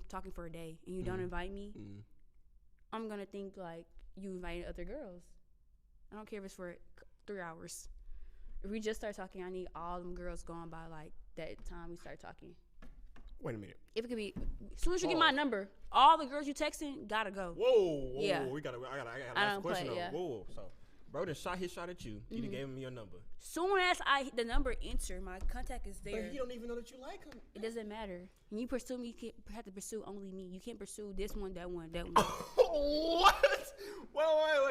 [SPEAKER 2] talking for a day and you don't invite me, I'm gonna think, like, you invited other girls. I don't care if it's for 3 hours. If we just start talking, I need all them girls going by, like, that time we start talking.
[SPEAKER 1] Wait a minute.
[SPEAKER 2] If it could be, as soon as you get my number, all the girls you texting gotta go.
[SPEAKER 1] Whoa.
[SPEAKER 2] Yeah.
[SPEAKER 1] I gotta ask a question.
[SPEAKER 2] Yeah.
[SPEAKER 1] Whoa. So, bro, just shot his shot at you. You done gave him your number.
[SPEAKER 2] Soon as the number enter, my contact is there.
[SPEAKER 1] But he don't even know that you like him.
[SPEAKER 2] It doesn't matter. When you pursue me, you have to pursue only me. You can't pursue this one, that one, that one.
[SPEAKER 1] What?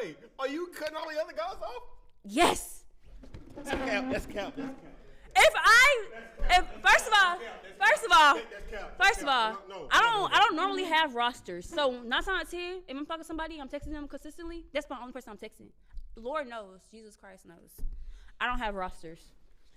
[SPEAKER 1] Wait. Are you cutting all the other guys off?
[SPEAKER 2] Yes.
[SPEAKER 1] That's cap.
[SPEAKER 2] First of all, I don't normally have rosters. So 9 times out of 10, if I'm talking to somebody, I'm texting them consistently. That's my only person I'm texting. Lord knows, Jesus Christ knows. I don't have rosters.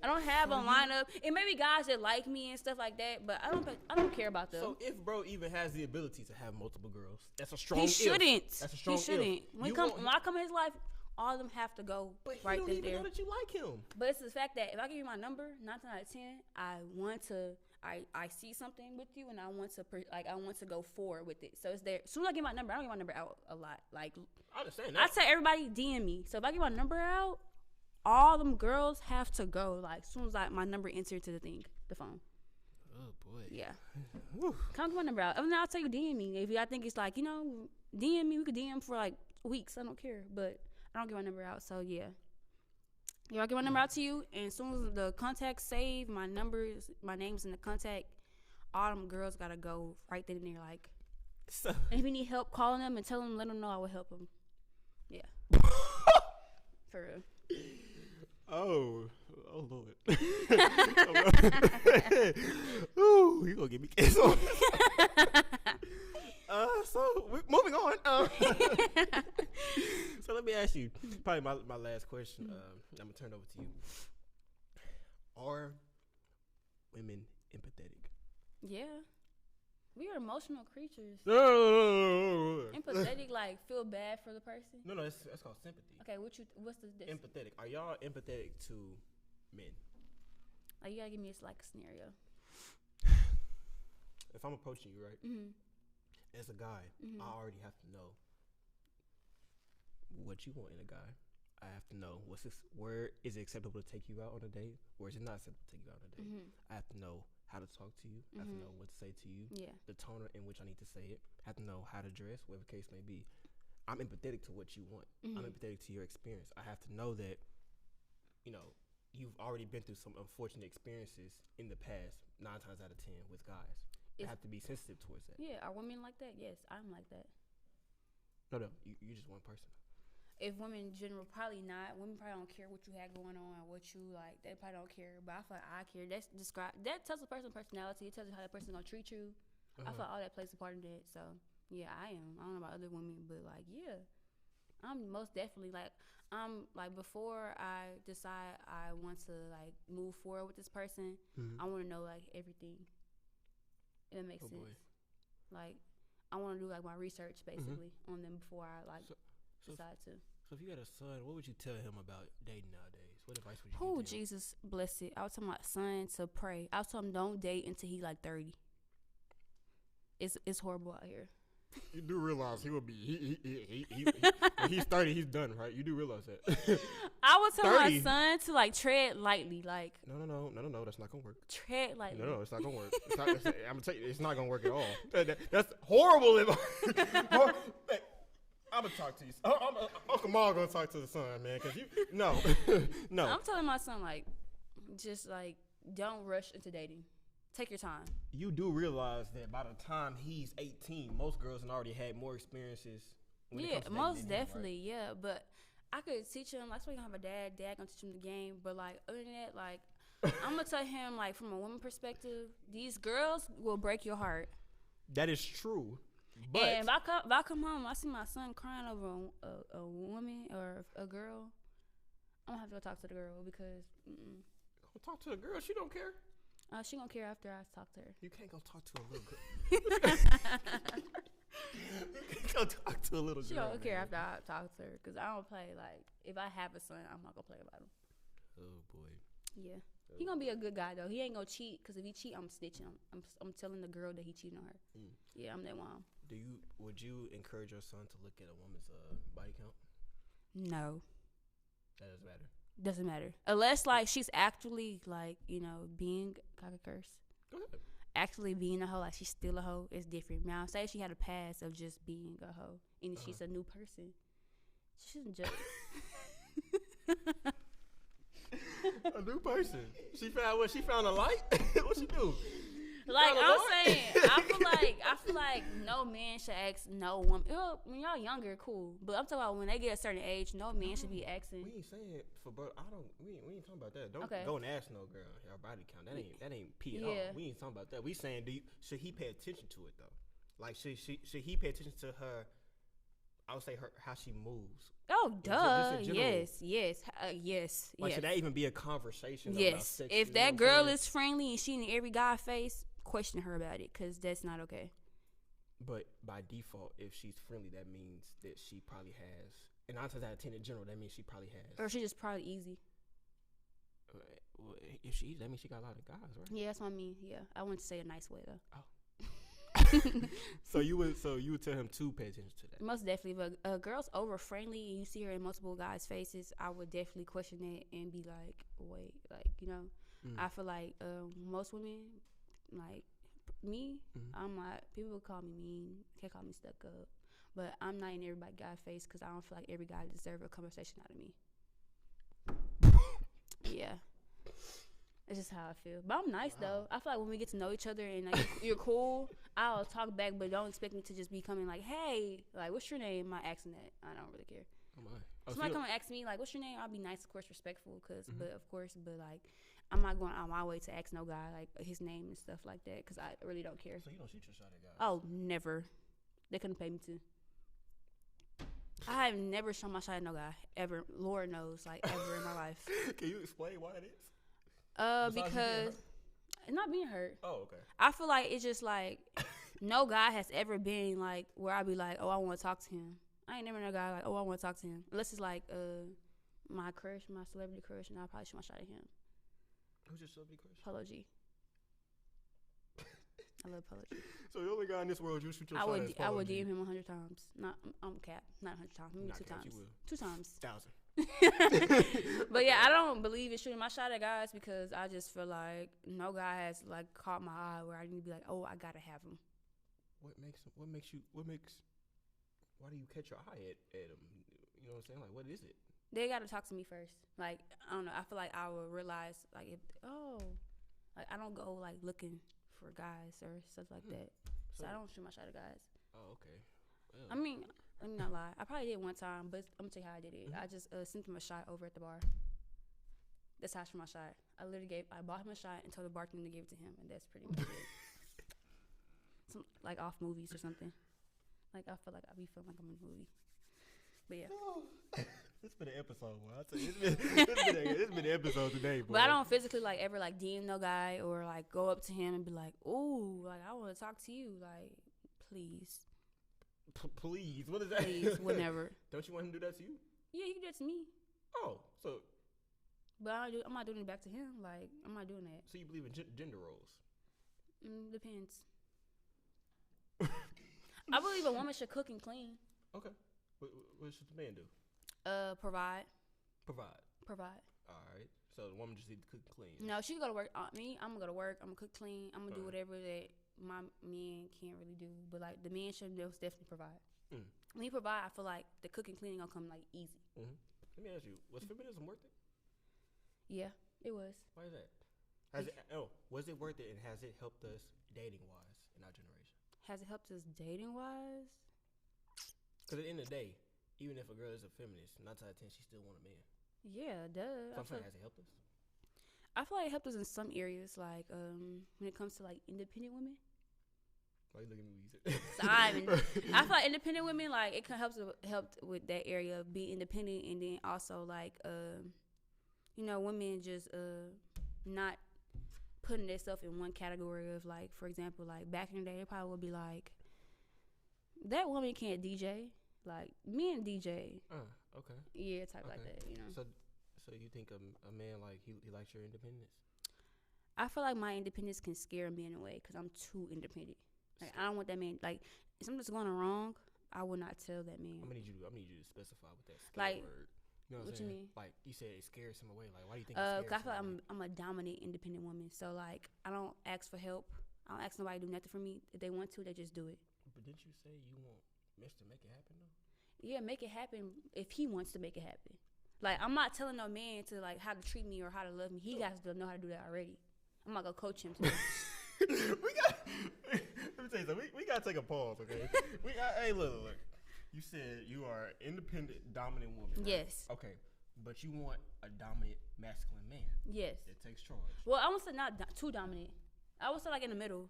[SPEAKER 2] I don't have a lineup. It may be guys that like me and stuff like that, but I don't care about them.
[SPEAKER 1] So if bro even has the ability to have multiple girls, that's a strong.
[SPEAKER 2] He shouldn't.
[SPEAKER 1] That's a strong.
[SPEAKER 2] He shouldn't. When I come in his life, all of them have to go right there.
[SPEAKER 1] But he don't even know that you like him.
[SPEAKER 2] But it's the fact that if I give you my number, 9 times out of 10, I see something with you, and I want to go forward with it. So it's there. As soon as I get my number, I don't get my number out a lot. Like,
[SPEAKER 1] I understand that.
[SPEAKER 2] I tell everybody DM me. So if I get my number out, all them girls have to go. Like, as soon as my number entered to the phone.
[SPEAKER 1] Oh boy.
[SPEAKER 2] Yeah. Come get my number out. I'll tell you DM me. If I think it's like, DM me, we could DM for like weeks. I don't care, but I don't get my number out. So yeah. I'll get my number out to you, and as soon as the contacts save, my name's in the contact, all them girls gotta go right then and there. Like, and if you need help calling them and tell them, let them know I will help them. Yeah. For real.
[SPEAKER 1] Oh Lord. Ooh, you gonna get me canceled. So moving on. So let me ask you, probably my last question. I'm gonna turn it over to you. Are women empathetic?
[SPEAKER 2] Yeah, we are emotional creatures.
[SPEAKER 1] No.
[SPEAKER 2] Empathetic, like feel bad for the person.
[SPEAKER 1] No, that's called sympathy.
[SPEAKER 2] Okay, what's the
[SPEAKER 1] empathetic? Are y'all empathetic to men?
[SPEAKER 2] Like, you gotta give me a scenario.
[SPEAKER 1] If I'm approaching you, right? As a guy, I already have to know what you want in a guy. I have to know where is it acceptable to take you out on a date, or is it not acceptable to take you out on a date. I have to know how to talk to you. I have to know what to say to you.
[SPEAKER 2] Yeah.
[SPEAKER 1] The tone in which I need to say it. I have to know how to dress, whatever case may be. I'm empathetic to what you want. I'm empathetic to your experience. I have to know that, you know, you've already been through some unfortunate experiences in the past, 9 times out of 10 with guys. I have to be sensitive towards that.
[SPEAKER 2] Yeah, are women like that? Yes, I'm like that.
[SPEAKER 1] No, you're just one person.
[SPEAKER 2] If women in general, probably not. Women probably don't care what you had going on or what you like. They probably don't care. But I feel like I care. That tells a person's personality. It tells you how that person's gonna treat you. I feel like all that plays a part in that. So yeah, I am. I don't know about other women, but like yeah, I'm most definitely like before I decide I want to like move forward with this person, I want to know like everything. If it makes sense. Boy. Like I want to do like my research basically on them before I like decide to.
[SPEAKER 1] So if you had a son, what would you tell him about dating nowadays? What advice would you give
[SPEAKER 2] him? Oh,
[SPEAKER 1] Jesus
[SPEAKER 2] bless it. I was telling my son to pray. I was telling him don't date until he like 30. It's horrible out here.
[SPEAKER 1] You do realize he will be when he's 30, he's done, right? You do realize that.
[SPEAKER 2] I would tell my son to like tread lightly, like
[SPEAKER 1] no, that's not gonna work.
[SPEAKER 2] Tread lightly.
[SPEAKER 1] No, it's not gonna work. I'm gonna tell you, it's not gonna work at all. That's horrible. I'm gonna talk to you. Uncle Ma gonna talk to the son, man, because no.
[SPEAKER 2] I'm telling my son like, just like don't rush into dating. Take your time.
[SPEAKER 1] You do realize that by the time he's 18, most girls have already had more experiences.
[SPEAKER 2] Yeah, most definitely, right? Yeah. But I could teach him. That's why you gonna have a dad. Dad gonna teach him the game. But like other than that, like I'm gonna tell him like from a woman perspective, these girls will break your heart.
[SPEAKER 1] That is true. But
[SPEAKER 2] and if I come home, I see my son crying over a woman or a girl, I'm gonna have to go talk to the girl because.
[SPEAKER 1] Go talk to the girl. She don't care.
[SPEAKER 2] She gonna care after I talk to her.
[SPEAKER 1] You can't go talk to a little girl. You can't go talk to a little girl.
[SPEAKER 2] She don't care after I talk to her because I don't play like if I have a son, I'm not gonna play about him.
[SPEAKER 1] Oh boy.
[SPEAKER 2] Yeah, he gonna be a good guy though. He ain't gonna cheat because if he cheat, I'm snitching. I'm telling the girl that he cheating on her. Yeah, I'm that mom.
[SPEAKER 1] Would you encourage your son to look at a woman's body count?
[SPEAKER 2] No.
[SPEAKER 1] That doesn't matter.
[SPEAKER 2] Doesn't matter unless like she's actually like being I could curse.
[SPEAKER 1] Go ahead.
[SPEAKER 2] Actually being a hoe, like she's still a hoe, is different. Now say she had a past of just being a hoe and she's a new person. She shouldn't judge.
[SPEAKER 1] A new person. She found a light. What she do?
[SPEAKER 2] Like I'm saying, I feel like no man should ask no woman. When y'all younger, cool. But I'm talking about when they get a certain age, no man should be asking.
[SPEAKER 1] We ain't saying it for, but we ain't talking about that. Don't go and ask no girl her body count. That ain't P at all. We ain't talking about that. We saying should he pay attention to it though? Like should he pay attention to her? I would say how she moves.
[SPEAKER 2] Oh, duh. Yes.
[SPEAKER 1] Like should that even be a conversation?
[SPEAKER 2] Yes.
[SPEAKER 1] About sex,
[SPEAKER 2] if that girl is friendly and she in every guy face, question her about it because that's not okay.
[SPEAKER 1] But by default, if she's friendly, that means that she probably has. And 9 times out of 10 in general, that means she probably has.
[SPEAKER 2] Or she just probably easy.
[SPEAKER 1] Well, if she easy, that means she got a lot of guys, right?
[SPEAKER 2] Yeah, that's what I mean. Yeah, I wouldn't say a nice way though.
[SPEAKER 1] Oh. So you would tell him to pay attention to that.
[SPEAKER 2] Most definitely. If a girl's over friendly and you see her in multiple guys' faces, I would definitely question it and be like, wait, like I feel like most women, like me, I'm not. People call me mean, they call me stuck up, but I'm not in everybody's guy face because I don't feel like every guy deserves a conversation out of me. Yeah. It's just how I feel. But I'm nice, though. I feel like when we get to know each other and like, you're cool, I'll talk back, but don't expect me to just be coming like, hey, like, what's your name? My accent that. I don't really care.
[SPEAKER 1] Oh, my.
[SPEAKER 2] Somebody come and ask me, like, what's your name? I'll be nice, of course, respectful, but like, I'm not going out my way to ask no guy, like, his name and stuff like that, because I really don't care.
[SPEAKER 1] So you don't shoot your shot at guys?
[SPEAKER 2] Oh, never. They couldn't pay me to. I have never shot my shot at no guy, ever. Lord knows, like, ever in my life.
[SPEAKER 1] Can you explain why it is?
[SPEAKER 2] Because not being hurt.
[SPEAKER 1] Oh, okay.
[SPEAKER 2] I feel like it's just like no guy has ever been like where I be like, oh, I want to talk to him. I ain't never no guy like, oh, I want to talk to him. Unless it's like my crush, my celebrity crush, and I'll probably shoot my shot at him.
[SPEAKER 1] Who's your celebrity crush?
[SPEAKER 2] Polo G. I love Polo G.
[SPEAKER 1] So the only guy in this world you shoot your shot at is Polo
[SPEAKER 2] I would
[SPEAKER 1] G.
[SPEAKER 2] DM him 100 times. Not I'm cap. Not 100 times. Maybe 2 times. 2 times.
[SPEAKER 1] 1,000.
[SPEAKER 2] But yeah, I don't believe in shooting my shot at guys because I just feel like no guy has like caught my eye where I need to be like, oh, I gotta have him.
[SPEAKER 1] What why do you catch your eye at them? You know what I'm saying? Like, what is it?
[SPEAKER 2] They gotta talk to me first. Like, I don't know. I feel like I will realize, like, like I don't go like looking for guys or stuff like that. So I don't shoot my shot at guys.
[SPEAKER 1] Oh, okay. Well.
[SPEAKER 2] I mean, let me not lie. I probably did one time, but I'm gonna tell you how I did it. I just sent him a shot over at the bar. That's how I shot my shot. I bought him a shot and told the bartender to give it to him, and that's pretty much it. Some like off movies or something. Like I feel like I be feeling like I'm in a movie. But yeah.
[SPEAKER 1] It's been an episode, boy. I tell you, it's been an episode today, boy.
[SPEAKER 2] But I don't physically like ever like DM no guy or like go up to him and be like, "Ooh, like I want to talk to you." Like, please.
[SPEAKER 1] Please, what is that?
[SPEAKER 2] Please, whenever.
[SPEAKER 1] Don't you want him to do that to you?
[SPEAKER 2] Yeah, he can do that to me.
[SPEAKER 1] Oh, so.
[SPEAKER 2] But I'm not doing it back to him. Like, I'm not doing that.
[SPEAKER 1] So you believe in gender roles?
[SPEAKER 2] Depends. I believe a woman should cook and clean.
[SPEAKER 1] Okay. What should the man do?
[SPEAKER 2] Provide.
[SPEAKER 1] Provide. All right. So the woman just needs to cook and clean.
[SPEAKER 2] No, she can go to work. Me, I'm gonna go to work. I'm gonna cook, clean. I'm gonna do whatever that my man can't really do. But like the man should definitely provide. When he provide, I feel like the cooking, cleaning gonna come like easy.
[SPEAKER 1] Let me ask you: was feminism worth it?
[SPEAKER 2] Yeah, it was.
[SPEAKER 1] Why is that? Was it worth it, and has it helped us dating wise in our generation?
[SPEAKER 2] Has it helped us dating wise?
[SPEAKER 1] Because at the end of the day, even if a girl is a feminist, 9 out of 10, she still want a man.
[SPEAKER 2] Yeah, duh.
[SPEAKER 1] So I'm saying, has it helped us?
[SPEAKER 2] I feel like it helped us in some areas, like when it comes to like independent women.
[SPEAKER 1] Why you looking at me?
[SPEAKER 2] So I feel like independent women, like it can help with that area of being independent, and then also like women just not putting themselves in one category of like, for example, like back in the day, they probably would be like, that woman can't DJ. Like, men DJ.
[SPEAKER 1] Okay.
[SPEAKER 2] Yeah, type like that, you know.
[SPEAKER 1] So you think a man, like, he likes your independence?
[SPEAKER 2] I feel like my independence can scare a man away because I'm too independent. Like, I don't want that man, like, if something's going wrong, I will not tell that man.
[SPEAKER 1] I'm gonna need you to specify with that
[SPEAKER 2] like,
[SPEAKER 1] word. You know what
[SPEAKER 2] you mean?
[SPEAKER 1] Like, you said it scares him away. Like, why do you think it scares him?
[SPEAKER 2] I feel like I'm a dominant, independent woman. So, like, I don't ask for help. I don't ask nobody to do nothing for me. If they want to, they just do it.
[SPEAKER 1] But didn't you say you want Mr. Make It Happen, though?
[SPEAKER 2] Yeah, make it happen if he wants to make it happen. Like, I'm not telling no man to, like, how to treat me or how to love me. He got to know how to do that already. I'm not going to coach him to do it.
[SPEAKER 1] Let me tell you something. We got to take a pause, okay? Hey, look. You said you are an independent, dominant woman. Right?
[SPEAKER 2] Yes.
[SPEAKER 1] Okay. But you want a dominant, masculine man.
[SPEAKER 2] Yes.
[SPEAKER 1] That takes charge.
[SPEAKER 2] Well, I would say not too dominant. I would say, like, in the middle.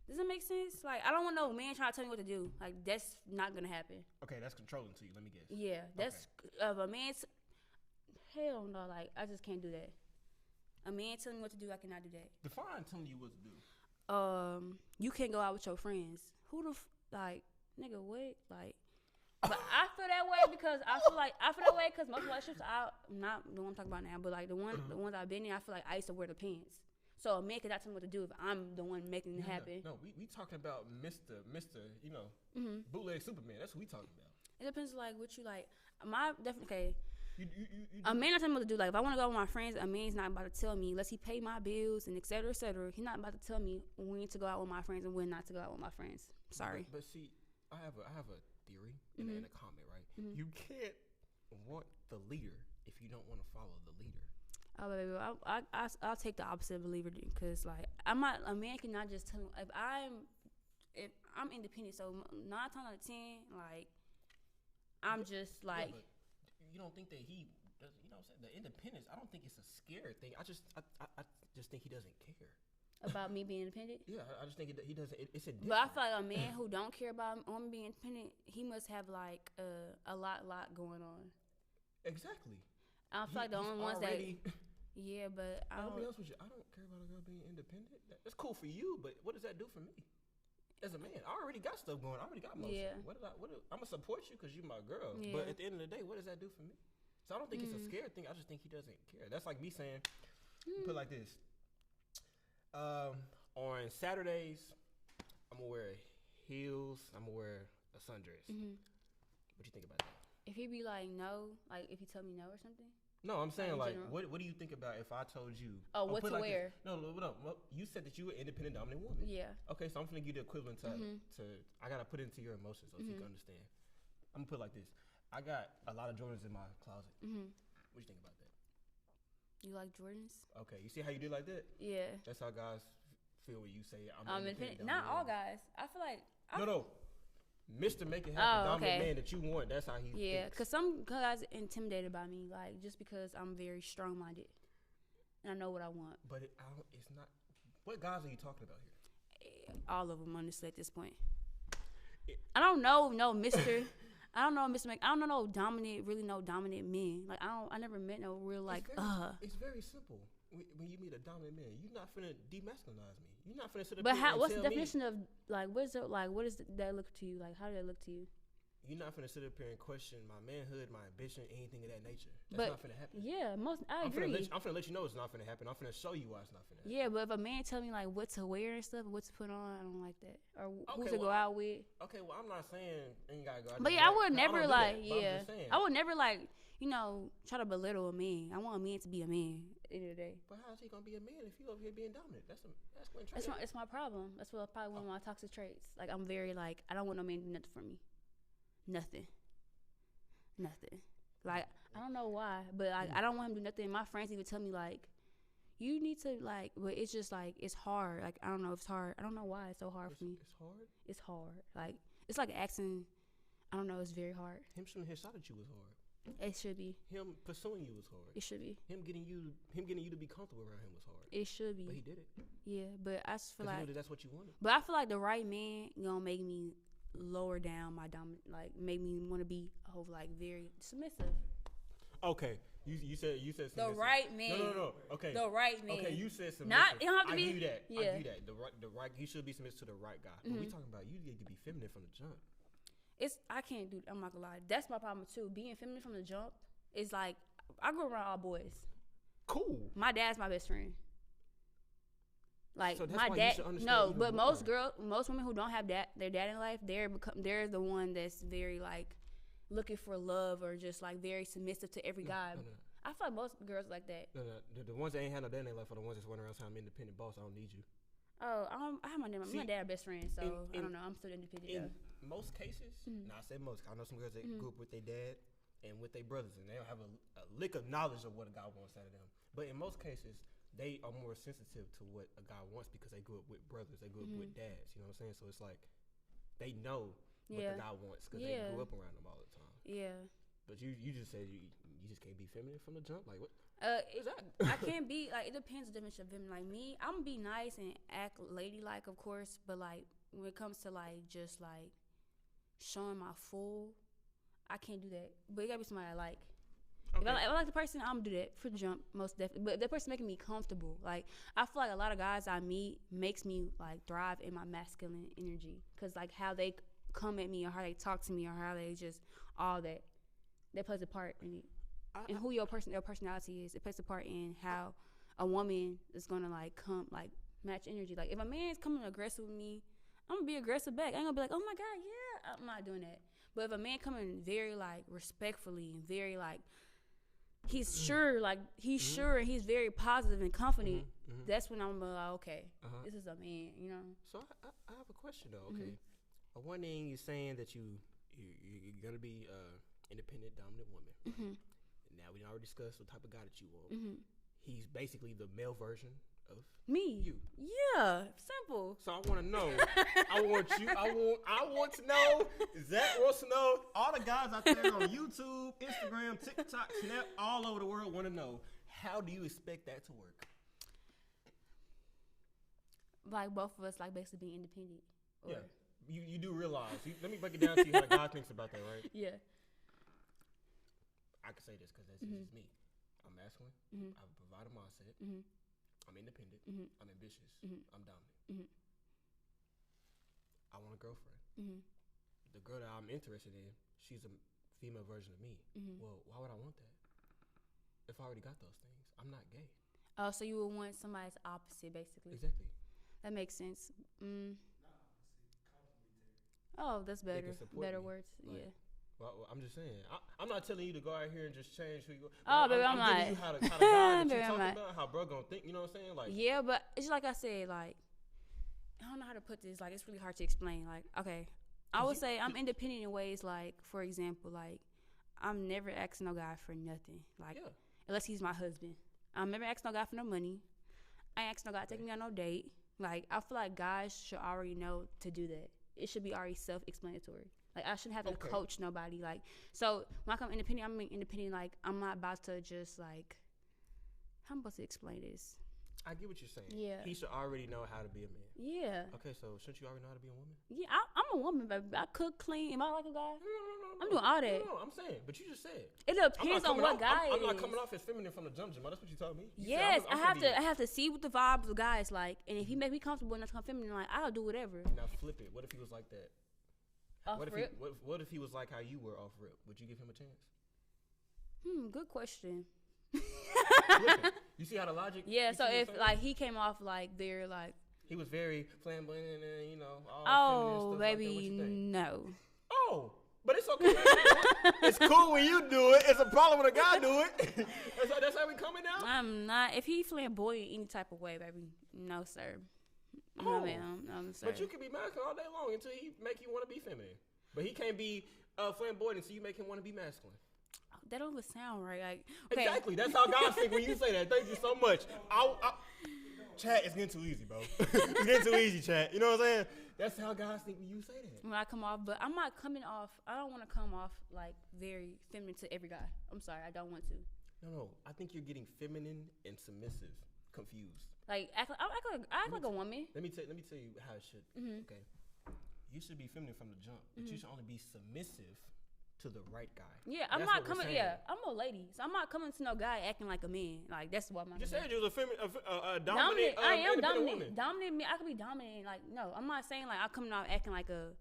[SPEAKER 2] Does it make sense? Like, I don't want no man trying to tell me what to do. Like, that's not gonna happen.
[SPEAKER 1] Okay, that's controlling to you. Let me guess.
[SPEAKER 2] Yeah, that's a man's. Hell no, like I just can't do that. A man telling me what to do, I cannot do that.
[SPEAKER 1] Define telling you what to do.
[SPEAKER 2] You can't go out with your friends. Who the like, nigga? What? Like, but I feel that way because I feel that way because most relationships, I'm not the one I'm talking about now, but like the ones I've been in, I feel like I used to wear the pants. So a man cannot tell me what to do if I'm the one making it happen.
[SPEAKER 1] No, we talking about Mr. Bootleg Superman. That's what we talking about.
[SPEAKER 2] It depends, like, what you like. My definitely okay. A man not telling me what to do. Like, if I want to go with my friends, a man's not about to tell me unless he pay my bills and et cetera, et cetera. He's not about to tell me when to go out with my friends and when not to go out with my friends. Sorry.
[SPEAKER 1] But see, I have a theory and a comment, right? You can't want the leader if you don't want to follow the leader.
[SPEAKER 2] Oh, baby, I'll take the opposite of believer because, like, I'm not a man cannot just tell me if I'm independent. So 9 times out of 10, like, I'm just like.
[SPEAKER 1] Yeah, you don't think that he does? You know what I'm saying? The independence. I don't think it's a scary thing. I just think he doesn't care
[SPEAKER 2] about me being independent.
[SPEAKER 1] Yeah, I just think he doesn't. It's a.
[SPEAKER 2] But I feel like a man who don't care about women being independent, he must have like a lot going on.
[SPEAKER 1] Exactly.
[SPEAKER 2] I feel like the only ones that. Yeah, but
[SPEAKER 1] I'll be honest with you. I don't care about a girl being independent. That's cool for you, but what does that do for me? As a man, I already got stuff going. I already got motion. Yeah. I'm gonna support you because you're my girl. Yeah. But at the end of the day, what does that do for me? So I don't think it's a scary thing. I just think he doesn't care. That's like me saying, put it like this. On Saturdays, I'm gonna wear heels. I'm gonna wear a sundress. What you think about that?
[SPEAKER 2] If he be like no, like if he tell me no or something.
[SPEAKER 1] No, I'm saying like,
[SPEAKER 2] general.
[SPEAKER 1] what do you think about if I told you?
[SPEAKER 2] Oh, what to
[SPEAKER 1] like
[SPEAKER 2] wear?
[SPEAKER 1] No, you said that you were an independent dominant woman.
[SPEAKER 2] Yeah.
[SPEAKER 1] Okay, so I'm gonna give you the equivalent to I gotta put it into your emotions so you can understand. I'm gonna put it like this. I got a lot of Jordans in my closet. What do you think about that?
[SPEAKER 2] You like Jordans?
[SPEAKER 1] Okay, you see how you do like that?
[SPEAKER 2] Yeah.
[SPEAKER 1] That's how guys feel when you say I'm
[SPEAKER 2] independent. Not all guys. I feel like
[SPEAKER 1] no. Mr. Make It Happen, dominant man that you want. That's how he.
[SPEAKER 2] Yeah, because some guys are intimidated by me, like just because I'm very strong-minded and I know what I want.
[SPEAKER 1] But it's not. What guys are you talking about here?
[SPEAKER 2] All of them, honestly, at this point. I don't know, Mr. I don't know, Mr. I don't know no dominant men. Like I never met no real like.
[SPEAKER 1] It's very simple. When you meet a dominant man, you're not finna demasculinize me. You're not finna sit up.
[SPEAKER 2] But what's the definition of like? What is it like? What does that look to you? Like, how did that look to you?
[SPEAKER 1] You're not finna sit up here and question my manhood, my ambition, anything of that nature. That's not finna happen.
[SPEAKER 2] Yeah, I agree.
[SPEAKER 1] I'm finna let you know it's not finna happen. I'm finna show you why it's not finna happen.
[SPEAKER 2] Yeah, but if a man tell me like what to wear and stuff, what to put on, I don't like that. Or who to go out with.
[SPEAKER 1] Okay, well I'm not saying you gotta go out.
[SPEAKER 2] But yeah, I would never like. Yeah, I would never like. Try to belittle a man. I want a man to be a man at the end of the day.
[SPEAKER 1] But how is he gonna be a man if you over here being dominant? That's
[SPEAKER 2] my problem. That's probably one of my toxic traits. Like I'm very like I don't want no man to do nothing for me. Nothing. Like I don't know why, but like I don't want him to do nothing. My friends even tell me like, you need to like, but it's just like it's hard. Like I don't know if it's hard. I don't know why it's so hard for me.
[SPEAKER 1] It's hard.
[SPEAKER 2] It's hard. Like it's like asking. I don't know. It's very hard.
[SPEAKER 1] Him shooting his shot at you was hard.
[SPEAKER 2] It should be.
[SPEAKER 1] Him pursuing you was hard.
[SPEAKER 2] It should be.
[SPEAKER 1] Him getting you to be comfortable around him was hard.
[SPEAKER 2] It should be.
[SPEAKER 1] But he did it.
[SPEAKER 2] Yeah, but I just feel like
[SPEAKER 1] that's what you wanted.
[SPEAKER 2] But I feel like the right man gonna make me lower down my dominant, like make me want to be like very submissive.
[SPEAKER 1] Okay, you said submissive.
[SPEAKER 2] The right man.
[SPEAKER 1] No. Okay.
[SPEAKER 2] The right man.
[SPEAKER 1] Okay, you said submissive.
[SPEAKER 2] It don't have to be.
[SPEAKER 1] I give you that.
[SPEAKER 2] Yeah.
[SPEAKER 1] I give you that. The right. He should be submissive to the right guy. But we talking about you need to be feminine from the jump.
[SPEAKER 2] I can't do. I'm not gonna lie. That's my problem too. Being feminine from the jump is like I grew around all boys.
[SPEAKER 1] Cool.
[SPEAKER 2] My dad's my best friend. Like
[SPEAKER 1] so
[SPEAKER 2] my dad, no, but most women who don't have their dad in life, they're the one that's very like looking for love or just like very submissive to every guy. No. I feel like most girls like that.
[SPEAKER 1] No. The ones that ain't had no dad in their life are the ones that's running around saying I'm independent boss. I don't need you.
[SPEAKER 2] Oh, I have my dad best friend, so I don't know. I'm still independent.
[SPEAKER 1] In most cases, I say most. I know some girls that grew up with their dad and with their brothers, and they don't have a lick of knowledge of what a guy wants out of them. But in most cases, they are more sensitive to what a guy wants because they grew up with brothers, they grew up with dads. You know what I'm saying? So it's like they know what the guy wants because they grew up around them all the time.
[SPEAKER 2] Yeah.
[SPEAKER 1] But you just said you just can't be feminine from the jump. Like what?
[SPEAKER 2] I can't be like it depends on the definition of feminine. Like me, I'm gonna be nice and act ladylike, of course. But like when it comes to like just like showing my full, I can't do that. But it gotta be somebody I like. Okay. If I like the person, I'm gonna do that for the jump, most definitely. But that person making me comfortable. Like I feel like a lot of guys I meet makes me like thrive in my masculine energy, cause like how they come at me or how they talk to me or how they just all that plays a part in it. And who your personality is, it plays a part in how a woman is gonna like come like match energy. Like if a man's coming aggressive with me, I'm gonna be aggressive back. I ain't gonna be like, oh my god, yeah, I'm not doing that. But if a man coming very like respectfully and very like he's sure and he's very positive and confident, that's when I'm like, okay, this is a man, you know.
[SPEAKER 1] So I have a question though. Okay, one thing you're saying that you're gonna be independent dominant woman. Now we already discussed what type of guy that you want. He's basically the male version of
[SPEAKER 2] me.
[SPEAKER 1] You.
[SPEAKER 2] Yeah, simple.
[SPEAKER 1] So I want to know. I want to know. Zach wants to know. All the guys out there on YouTube, Instagram, TikTok, Snap, all over the world want to know. How do you expect that to work?
[SPEAKER 2] Like both of us, like basically being independent.
[SPEAKER 1] Yeah. You do realize. Let me break it down to you how the guy thinks about that, right?
[SPEAKER 2] Yeah.
[SPEAKER 1] I can say this because that's just me. I'm masculine. I have a provider mindset. I'm independent. I'm ambitious. I'm dominant. I want a girlfriend. The girl that I'm interested in, she's a female version of me. Well, why would I want that? If I already got those things, I'm not gay.
[SPEAKER 2] Oh, so you would want somebody's opposite, basically.
[SPEAKER 1] Exactly.
[SPEAKER 2] That makes sense. Oh, that's better. Better words. Like,
[SPEAKER 1] Well, I'm just saying. I'm not telling you to go out here and just change who you.
[SPEAKER 2] Oh, baby, I'm
[SPEAKER 1] giving
[SPEAKER 2] not.
[SPEAKER 1] you how to guide that
[SPEAKER 2] Baby,
[SPEAKER 1] you
[SPEAKER 2] I'm
[SPEAKER 1] talking
[SPEAKER 2] not.
[SPEAKER 1] about, how bro gonna think. You know what I'm saying? Like,
[SPEAKER 2] yeah, but it's like I said, like I don't know how to put this. Like it's really hard to explain. Like okay, I would say I'm independent in ways. Like for example, like I'm never asking no guy for nothing. Like unless he's my husband, I'm never asking no guy for no money. I ain't asking no guy to take me on no date. Like I feel like guys should already know to do that. It should be already self-explanatory. Like I shouldn't have to coach nobody. Like so when I come independent, I'm independent. Like I'm not about to just like. How am I supposed to explain this?
[SPEAKER 1] I get what you're saying.
[SPEAKER 2] Yeah.
[SPEAKER 1] He should already know how to be a man.
[SPEAKER 2] Yeah.
[SPEAKER 1] Okay, so shouldn't you already know how to be a woman?
[SPEAKER 2] Yeah, I'm a woman, baby. I cook, clean. Am I like a guy?
[SPEAKER 1] No.
[SPEAKER 2] I'm doing all that.
[SPEAKER 1] No, I'm saying, but you just said.
[SPEAKER 2] It depends on what guy
[SPEAKER 1] I'm
[SPEAKER 2] is.
[SPEAKER 1] not coming off as feminine from the jump, Jamal. That's what you told me.
[SPEAKER 2] Yes, I have to see what the vibe of the guy is like, and if he make me comfortable enough to come feminine, like I'll do whatever.
[SPEAKER 1] Now flip it. What if he was like that?
[SPEAKER 2] Off rip?
[SPEAKER 1] What if he was like how you were off rip? Would you give him a chance?
[SPEAKER 2] Good question.
[SPEAKER 1] You see how the logic?
[SPEAKER 2] Yeah, so if like he came off like they're like
[SPEAKER 1] he was very flamboyant and you know
[SPEAKER 2] all
[SPEAKER 1] feminine stuff
[SPEAKER 2] baby
[SPEAKER 1] like that, what you think?
[SPEAKER 2] no.
[SPEAKER 1] Oh, but it's okay. It's cool when you do it. It's a problem when a guy do it. that's how we coming out.
[SPEAKER 2] I'm not. If he flamboyant any type of way, baby, no sir. No ma'am, no sir.
[SPEAKER 1] But you can be masculine all day long until he make you want to be feminine. But he can't be flamboyant until you make him want to be masculine.
[SPEAKER 2] That don't even sound right. Like okay.
[SPEAKER 1] Exactly. That's how guys think when you say that. Thank you so much. Chat, it's getting too easy, bro. It's getting too easy, chat. You know what I'm saying? That's how guys think when you say that.
[SPEAKER 2] When I come off, but I'm not coming off. I don't want to come off like very feminine to every guy. I'm sorry, I don't want to.
[SPEAKER 1] No. I think you're getting feminine and submissive confused.
[SPEAKER 2] Like I act like a woman.
[SPEAKER 1] Let me tell you how it should.
[SPEAKER 2] Mm-hmm.
[SPEAKER 1] Okay. You should be feminine from the jump, but you should only be submissive to the right guy.
[SPEAKER 2] Yeah, I'm not coming. Yeah, I'm a lady, so I'm not coming to no guy acting like a man. Like that's what I'm.
[SPEAKER 1] You just said you was a dominant.
[SPEAKER 2] I am dominant.
[SPEAKER 1] Woman.
[SPEAKER 2] Dominant me. I could be dominant. Like no, I'm not saying like I'm coming out acting like a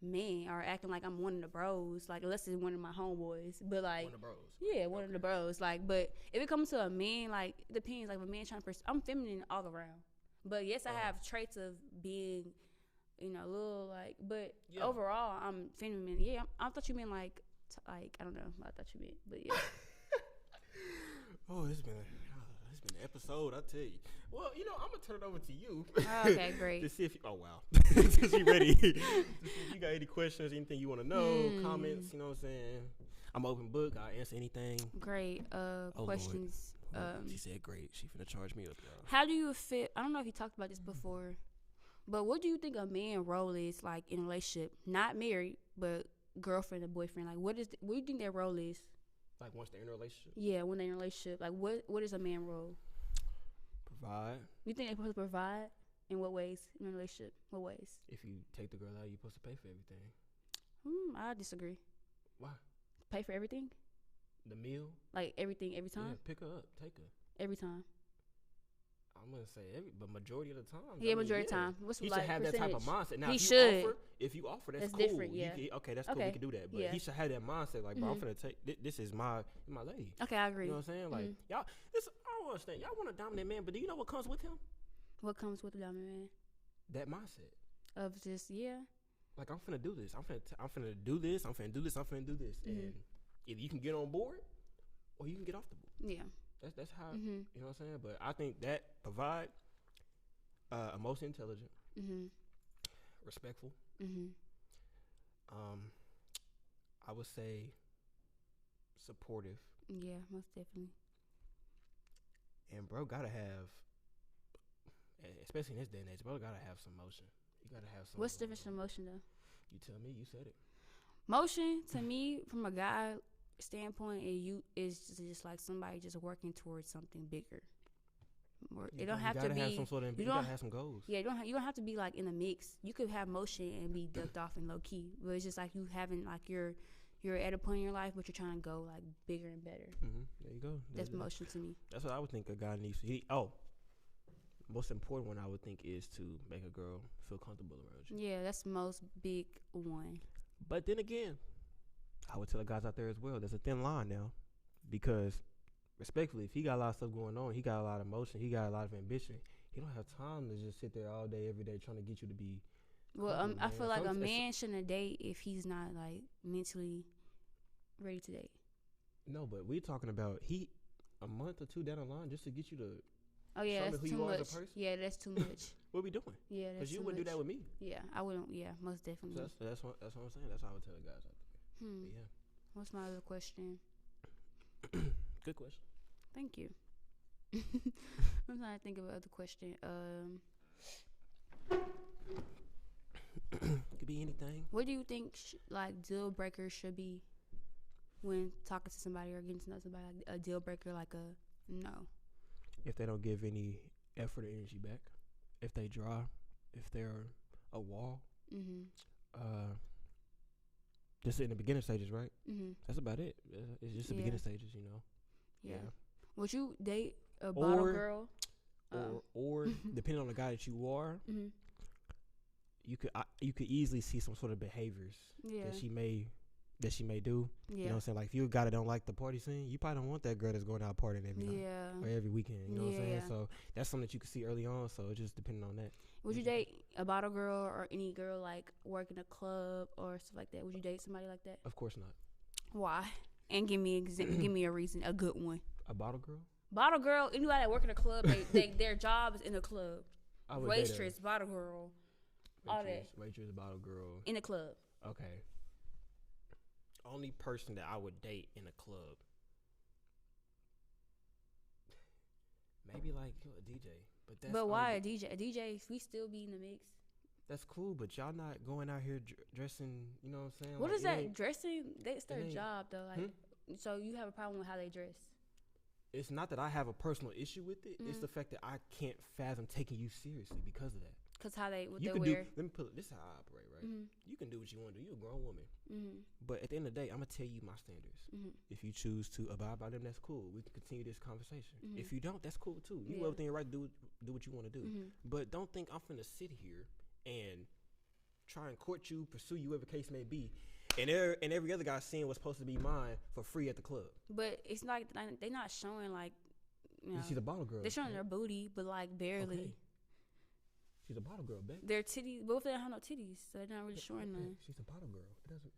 [SPEAKER 2] man or acting like I'm one of the bros. Like unless it's one of my homeboys, but like
[SPEAKER 1] one of the bros.
[SPEAKER 2] Yeah, one of the bros. Like, but if it comes to a man, like it depends. Like if a man trying to I'm feminine all around. But yes, I have traits of being, a little like. But overall, I'm feminine. Yeah, I thought you meant like I don't know. I thought you meant, but yeah.
[SPEAKER 1] Oh, it's been an episode. I tell you. Well, I'm gonna turn it over to you.
[SPEAKER 2] Okay, great.
[SPEAKER 1] To see if since you ready. To see if you got any questions, anything you want to know, comments. You know what I'm saying? I'm open book. I'll answer anything.
[SPEAKER 2] Great. Questions.
[SPEAKER 1] She said great. She finna charge me up, y'all.
[SPEAKER 2] How do you fit? I don't know if you talked about this before, but what do you think a man role is like in a relationship? Not married, but girlfriend and boyfriend. Like, what do you think their role is?
[SPEAKER 1] Like once they're in a relationship.
[SPEAKER 2] Yeah, when they're in a relationship. Like, what is a man role?
[SPEAKER 1] Provide.
[SPEAKER 2] You think they're supposed to provide? In what ways? In a relationship? What ways?
[SPEAKER 1] If you take the girl out, you're supposed to pay for everything.
[SPEAKER 2] I disagree.
[SPEAKER 1] Why?
[SPEAKER 2] Pay for everything?
[SPEAKER 1] The meal?
[SPEAKER 2] Like everything, every time?
[SPEAKER 1] Yeah, pick her up, take her.
[SPEAKER 2] Every time.
[SPEAKER 1] I'm gonna say but majority of the time.
[SPEAKER 2] Yeah, majority of the time. What's
[SPEAKER 1] he
[SPEAKER 2] like
[SPEAKER 1] should have
[SPEAKER 2] percentage?
[SPEAKER 1] that type of mindset. Now,
[SPEAKER 2] he should.
[SPEAKER 1] If you offer, that's cool.
[SPEAKER 2] Different, yeah.
[SPEAKER 1] Okay, that's cool. We can do that. But he should have that mindset. Like, bro, I'm finna take. This is my lady.
[SPEAKER 2] Okay, I agree.
[SPEAKER 1] You know what I'm saying? Like, y'all. I don't understand. Y'all want a dominant man, but do you know what comes with him?
[SPEAKER 2] What comes with a dominant man?
[SPEAKER 1] That mindset.
[SPEAKER 2] Of just
[SPEAKER 1] Like, I'm finna do this. I'm finna do this. I'm finna do this. I'm finna do this. And either you can get on board, or you can get off the board.
[SPEAKER 2] Yeah.
[SPEAKER 1] That's how. You know what I'm saying? But I think that provide. Emotionally intelligent, respectful. I would say supportive.
[SPEAKER 2] Yeah, most definitely.
[SPEAKER 1] And bro, gotta have, especially in this day and age, bro, gotta have some motion. You gotta have some.
[SPEAKER 2] What's the definition of motion though?
[SPEAKER 1] You tell me. You said it.
[SPEAKER 2] Motion to me, from a guy standpoint, is just like somebody just working towards something bigger. It don't have to be.
[SPEAKER 1] Have some sort of, you gotta have some goals.
[SPEAKER 2] Yeah, you don't have to be like in a mix. You could have motion and be ducked off and low key, but it's just like you having like you're at a point in your life, but you're trying to go like bigger and better.
[SPEAKER 1] There you go.
[SPEAKER 2] That's motion to me.
[SPEAKER 1] That's what I would think a guy needs to. Most important one I would think is to make a girl feel comfortable around you.
[SPEAKER 2] Yeah, that's the most big one.
[SPEAKER 1] But then again, I would tell the guys out there as well. There's a thin line now, because. Respectfully, if he got a lot of stuff going on, he got a lot of emotion, he got a lot of ambition, he don't have time to just sit there all day, every day trying to get you to be.
[SPEAKER 2] Well, I feel like a man shouldn't date if he's not like mentally ready to date.
[SPEAKER 1] No, but we're talking about a month or 2 down the line just to get you to.
[SPEAKER 2] Oh yeah, that's too much. Yeah, that's too much.
[SPEAKER 1] What we doing?
[SPEAKER 2] Yeah, that's too much. Because
[SPEAKER 1] you wouldn't do that with me.
[SPEAKER 2] Yeah, I wouldn't. Yeah, most definitely.
[SPEAKER 1] So that's what I'm saying. That's how I would tell guys out there. Yeah.
[SPEAKER 2] What's my other question?
[SPEAKER 1] Good question.
[SPEAKER 2] Thank you. I'm trying to think of another question.
[SPEAKER 1] Could be anything.
[SPEAKER 2] What do you think deal breakers should be when talking to somebody or getting to know somebody? Like a deal breaker, like a no.
[SPEAKER 1] If they don't give any effort or energy back, if they draw, if they're a wall, just in the beginning stages, right? That's about it. It's just the beginning stages, you know.
[SPEAKER 2] Yeah. Would you date a bottle girl?
[SPEAKER 1] Or depending on the guy that you are, you could easily see some sort of behaviors that she may do. Yeah. You know what I'm saying? Like if you're a guy that don't like the party scene, you probably don't want that girl that's going out partying every night or every weekend. You know what I'm saying? So that's something that you can see early on. So it just depending on that.
[SPEAKER 2] Would you date a bottle girl or any girl like work in a club or stuff like that? Would you date somebody like that?
[SPEAKER 1] Of course not.
[SPEAKER 2] Why? And give me a reason, a good one.
[SPEAKER 1] A bottle girl?
[SPEAKER 2] Bottle girl, anybody that work in a club, their job is in a club. Waitress, bottle girl, all that.
[SPEAKER 1] Waitress, bottle girl.
[SPEAKER 2] In a club.
[SPEAKER 1] Okay. Only person that I would date in a club, maybe like a DJ. But
[SPEAKER 2] why a DJ? A DJ, we still be in the mix.
[SPEAKER 1] That's cool, but y'all not going out here dressing. You know what I'm saying?
[SPEAKER 2] What is that dressing? That's their job though. Like, so you have a problem with how they dress?
[SPEAKER 1] It's not that I have a personal issue with it. It's the fact that I can't fathom taking you seriously because of that.
[SPEAKER 2] Because how they wear.
[SPEAKER 1] Let me put it. This is how I operate, right? You can do what you want to do. You're a grown woman. But at the end of the day, I'm gonna tell you my standards. If you choose to abide by them, that's cool. We can continue this conversation. If you don't, that's cool too. You have everything right to do what you want to do. But don't think I'm finna sit here and try and court you, pursue you, whatever case may be. And every other guy seeing what's supposed to be mine for free at the club. But
[SPEAKER 2] it's like they're not showing like, you know.
[SPEAKER 1] She's a bottle girl.
[SPEAKER 2] They're showing their booty, but like barely.
[SPEAKER 1] Okay. She's a bottle girl, Beck.
[SPEAKER 2] Their titties, both of them have no titties, so they're not really showing them.
[SPEAKER 1] She's a bottle girl. It doesn't.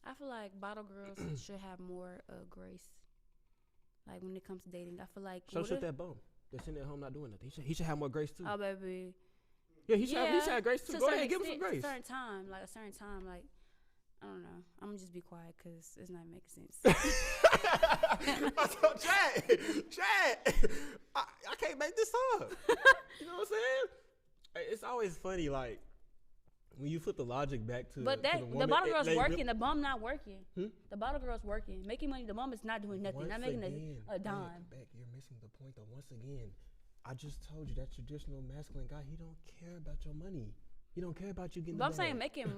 [SPEAKER 2] I feel like bottle girls should have more grace. Like when it comes to dating, I feel like.
[SPEAKER 1] So should that bum that's sitting at home not doing nothing. He should have more grace too.
[SPEAKER 2] Oh baby.
[SPEAKER 1] Yeah, he should have grace too. Go ahead, give him some grace.
[SPEAKER 2] A certain time, like. I don't know. I'm gonna just be quiet because it's not making sense.
[SPEAKER 1] Chad, I can't make this up. You know what I'm saying? It's always funny, like when you flip the logic back to.
[SPEAKER 2] But the bottle girl's working, the bum not working. The bottle girl's working, making money. The bum is not doing nothing. Not making a dime.
[SPEAKER 1] Beck, you're missing the point though. Once again, I just told you that traditional masculine guy. He don't care about your money. He don't care about you getting.
[SPEAKER 2] But I'm saying making.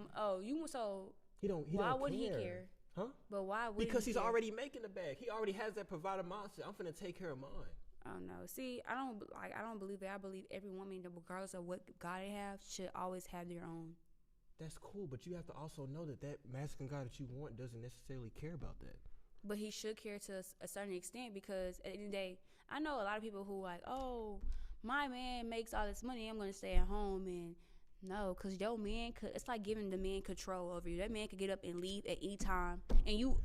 [SPEAKER 2] He don't would he care?
[SPEAKER 1] Huh?
[SPEAKER 2] But why would
[SPEAKER 1] Because he's already making the bag. He already has that provider mindset. I'm finna take care of mine.
[SPEAKER 2] Oh no. See, I don't believe that. I believe every woman, regardless of what God they have, should always have their own.
[SPEAKER 1] That's cool, but you have to also know that masculine guy that you want doesn't necessarily care about that.
[SPEAKER 2] But he should care to a certain extent because at the end of the day, I know a lot of people who like, oh, my man makes all this money, I'm gonna stay at home and. No, because your man it's like giving the man control over you. That man could get up and leave at any time. And you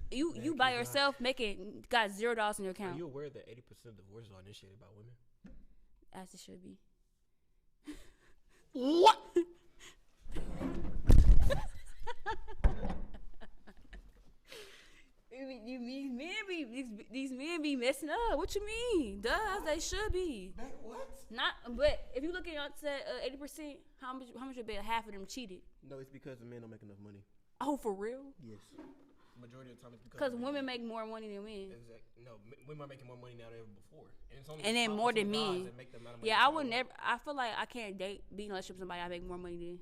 [SPEAKER 2] by yourself got $0 in your account.
[SPEAKER 1] Are you aware that 80% of divorces are initiated by women?
[SPEAKER 2] As it should be.
[SPEAKER 1] What?
[SPEAKER 2] These men be messing up. What you mean? Duh, they should be.
[SPEAKER 1] What?
[SPEAKER 2] But if you look at 80%, how much would be half of them cheated?
[SPEAKER 1] No, it's because the men don't make enough money.
[SPEAKER 2] Oh, for real?
[SPEAKER 1] Yes. Majority of the time it's
[SPEAKER 2] because women make more money than men.
[SPEAKER 1] Exactly. No, women are making more money now than ever before. And it's only
[SPEAKER 2] then more than men. Yeah, I would never. I feel like I can't be in a relationship with somebody I make more money than.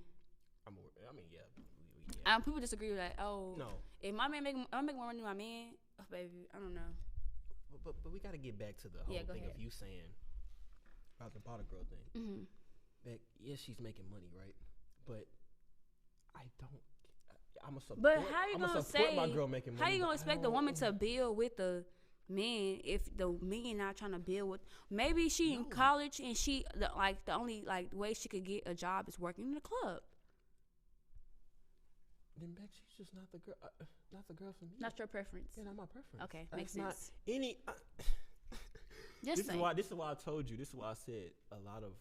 [SPEAKER 1] Yeah.
[SPEAKER 2] People disagree with that. Oh,
[SPEAKER 1] no.
[SPEAKER 2] If I make more money than my man, oh, baby, I don't know.
[SPEAKER 1] But we got to get back to the whole thing of you saying about the bottle girl thing. That yes, she's making money, right? But I'm a support.
[SPEAKER 2] But how you gonna say
[SPEAKER 1] my girl making money?
[SPEAKER 2] How you gonna expect the woman to build with the man if the man not trying to build with? Maybe she in college and the only way she could get a job is working in the club.
[SPEAKER 1] then Beck, she's just not the girl. Not the girl for me.
[SPEAKER 2] Not your preference.
[SPEAKER 1] Yeah, not my preference.
[SPEAKER 2] Okay, makes sense.
[SPEAKER 1] Not any. This is why I told you. This is why I said a lot of,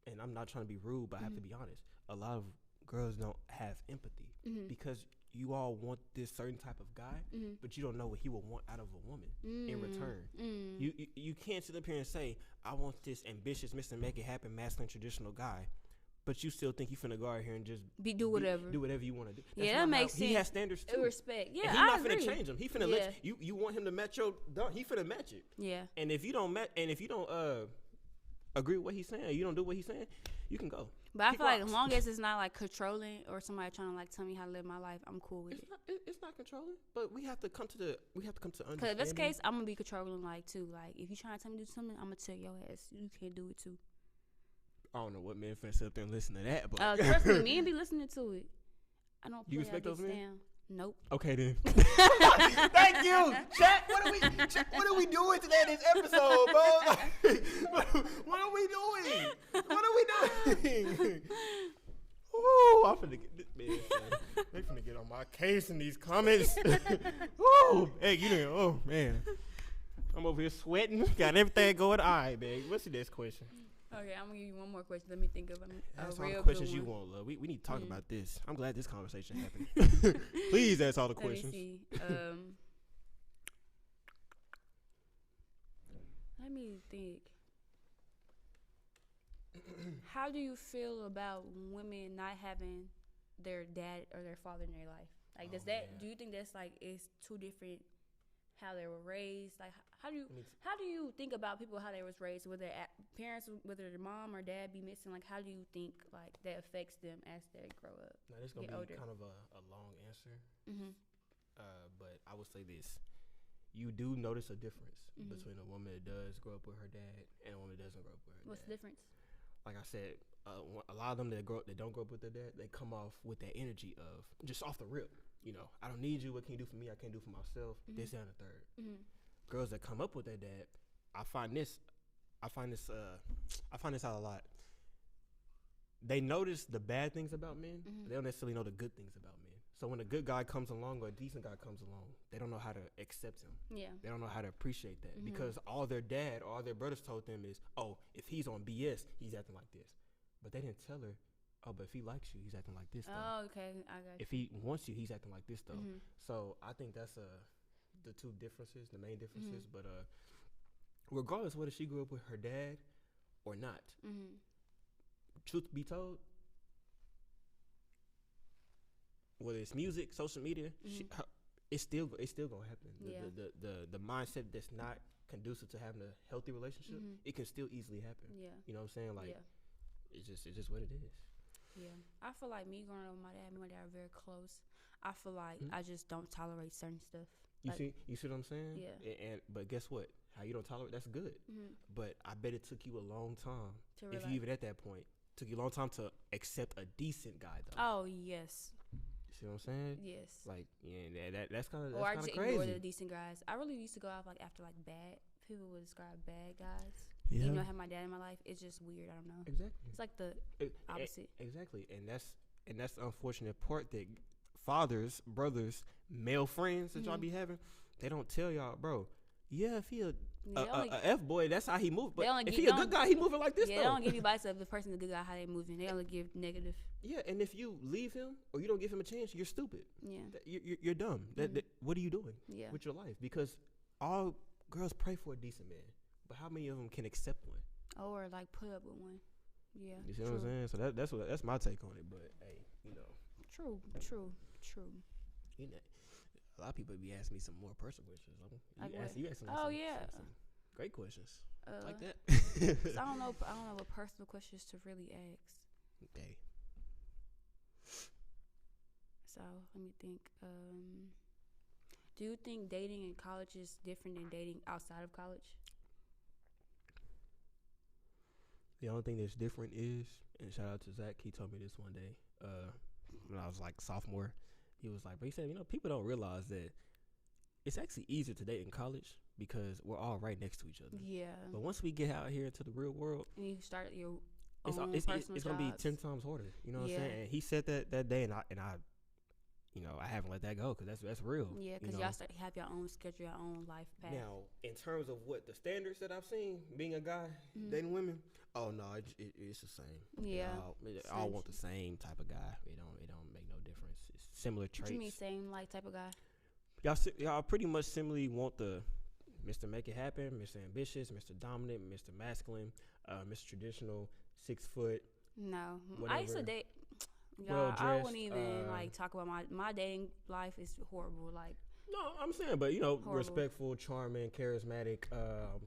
[SPEAKER 1] and I'm not trying to be rude, but I have to be honest. A lot of girls don't have empathy because you all want this certain type of guy, but you don't know what he will want out of a woman in return. You can't sit up here and say, I want this ambitious, Mr. Make It Happen, masculine, traditional guy, but you still think you finna go out here and just do whatever you want to do. That's
[SPEAKER 2] that makes sense.
[SPEAKER 1] He has standards too.
[SPEAKER 2] Respect. Yeah,
[SPEAKER 1] and he's not finna change them. He finna let you want him to match your dunk. He finna match it.
[SPEAKER 2] Yeah.
[SPEAKER 1] And if you don't agree with what he's saying, you don't do what he's saying, you can go.
[SPEAKER 2] But I feel like as long as it's not like controlling or somebody trying to like tell me how to live my life, I'm cool with it.
[SPEAKER 1] It's not controlling, but we have to come to understanding.
[SPEAKER 2] Because in this case, I'm gonna be controlling like too. Like if you trying to tell me to do something, I'm gonna tell your ass you can't do it too.
[SPEAKER 1] I don't know what men finna sit up there and listen to that, but
[SPEAKER 2] trust me, men be listening to it. I don't.
[SPEAKER 1] You respect those men?
[SPEAKER 2] Down. Nope.
[SPEAKER 1] Okay then. Thank you, chat. What are we doing today in this episode, bro? What are we doing? What are we doing? Ooh, I'm finna get this man. They finna get on my case in these comments. Ooh, hey, you know, oh man, I'm over here sweating. Got everything going. All right, man. What's the next question?
[SPEAKER 2] Okay, I'm gonna give you one more question. Let me think of
[SPEAKER 1] ask
[SPEAKER 2] a
[SPEAKER 1] all
[SPEAKER 2] real
[SPEAKER 1] the questions
[SPEAKER 2] good
[SPEAKER 1] you
[SPEAKER 2] one.
[SPEAKER 1] want, love. We need to talk about this. I'm glad this conversation happened. Please ask all the questions.
[SPEAKER 2] Let me see. Let me think. How do you feel about women not having their dad or their father in their life? Like, do you think that's like it's two different how they were raised? Like, how do you think about people how they was raised? Whether parents, whether their mom or dad be missing, like how do you think like that affects them as they grow up?
[SPEAKER 1] Now this gonna be older. Kind of a long answer, but I would say this: you do notice a difference between a woman that does grow up with her dad and a woman that doesn't grow up with her dad.
[SPEAKER 2] What's the difference?
[SPEAKER 1] Like I said, a lot of them that don't grow up with their dad, they come off with that energy of just off the rip. You know, I don't need you. What can you do for me? I can't do for myself. This, that, and the third. Girls that come up with their dad, I find this out a lot. They notice the bad things about men, but they don't necessarily know the good things about men. So when a good guy comes along or a decent guy comes along, they don't know how to accept him. Yeah. They don't know how to appreciate that because all their dad or all their brothers told them is, oh, if he's on BS, he's acting like this. But they didn't tell her, oh, but if he likes you, he's acting like this, though.
[SPEAKER 2] Oh, okay. I got you.
[SPEAKER 1] If he wants you, he's acting like this, though. So I think that's the two differences, the main differences. But regardless whether she grew up with her dad or not, truth be told, whether it's music, social media, it's still gonna happen. The mindset that's not conducive to having a healthy relationship, it can still easily happen. Yeah. You know what I'm saying? Like, it's just what it is.
[SPEAKER 2] Yeah. I feel like me growing up with me and my dad are very close. I feel like I just don't tolerate certain stuff.
[SPEAKER 1] You see what I'm saying?
[SPEAKER 2] Yeah.
[SPEAKER 1] But guess what? How you don't tolerate, that's good. But I bet it took you a long time, if you even at that point, took you a long time to accept a decent guy, though.
[SPEAKER 2] Oh, yes.
[SPEAKER 1] You see what I'm saying?
[SPEAKER 2] Yes.
[SPEAKER 1] Like, yeah, that's kind of crazy.
[SPEAKER 2] Or I just ignore the decent guys. I really used to go out like after like bad. People would describe bad guys. Yeah. Even though I have my dad in my life, it's just weird. I don't know.
[SPEAKER 1] Exactly.
[SPEAKER 2] It's like the opposite.
[SPEAKER 1] Exactly, and that's the unfortunate part that fathers, brothers, male friends that y'all be having, they don't tell y'all, bro. Yeah, if he a F boy, that's how he move. But if he a good guy, he moving like this.
[SPEAKER 2] Yeah,
[SPEAKER 1] though.
[SPEAKER 2] They don't give you advice of the person a good guy how they moving. They only give negative.
[SPEAKER 1] Yeah, and if you leave him or you don't give him a chance, you're stupid.
[SPEAKER 2] Yeah,
[SPEAKER 1] you're dumb. That what are you doing with your life? Because all girls pray for a decent man, but how many of them can accept one?
[SPEAKER 2] Or like put up with one. Yeah.
[SPEAKER 1] You see what I'm saying? So that's my take on it. But hey, you know.
[SPEAKER 2] True.
[SPEAKER 1] You know, a lot of people be asking me some more personal questions. You asking
[SPEAKER 2] some
[SPEAKER 1] great questions. Like that.
[SPEAKER 2] I don't know what personal questions to really ask.
[SPEAKER 1] Okay.
[SPEAKER 2] So let me think. Do you think dating in college is different than dating outside of college?
[SPEAKER 1] The only thing that's different is, and shout out to Zach, he told me this one day, when I was like sophomore, he was like, but he said, people don't realize that it's actually easier to date in college because we're all right next to each other. Yeah. But once we get out here into the real world,
[SPEAKER 2] and you start your
[SPEAKER 1] it's going to be 10 times harder. You know what I'm saying? And he said that day, and I I haven't let that go because that's real.
[SPEAKER 2] Yeah, because y'all have your own schedule, your own life path.
[SPEAKER 1] Now, in terms of what the standards that I've seen, being a guy dating women, oh no, it's the same.
[SPEAKER 2] Yeah,
[SPEAKER 1] they all want the same type of guy. It don't make no difference. It's similar traits.
[SPEAKER 2] What you mean same like type of guy?
[SPEAKER 1] Y'all pretty much similarly want the Mr. Make It Happen, Mr. Ambitious, Mr. Dominant, Mr. Masculine, Mr. Traditional, 6 foot.
[SPEAKER 2] No,
[SPEAKER 1] whatever.
[SPEAKER 2] I used to date. Y'all, I wouldn't even talk about my dating life is horrible. Like,
[SPEAKER 1] no, I'm saying, but respectful, charming, charismatic.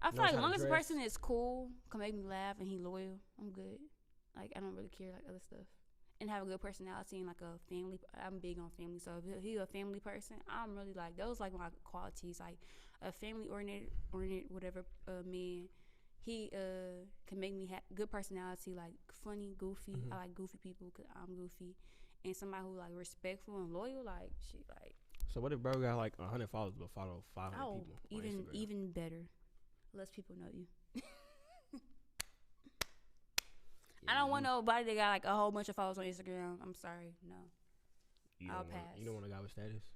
[SPEAKER 2] I feel like as long as the person is cool, can make me laugh, and he loyal, I'm good. Like, I don't really care like other stuff, and have a good personality and like a family. I'm big on family, so if he's a family person, I'm really like those like my qualities, like a family oriented whatever man. He can make me have good personality, like funny, goofy. I like goofy people because I'm goofy, and somebody who like respectful and loyal. Like shit, like.
[SPEAKER 1] So what if bro got like 100 followers but follow 500 people?
[SPEAKER 2] Even better. Less people know you. I don't want nobody that got like a whole bunch of followers on Instagram. I'm sorry, no. I'll pass.
[SPEAKER 1] You don't want a guy with status?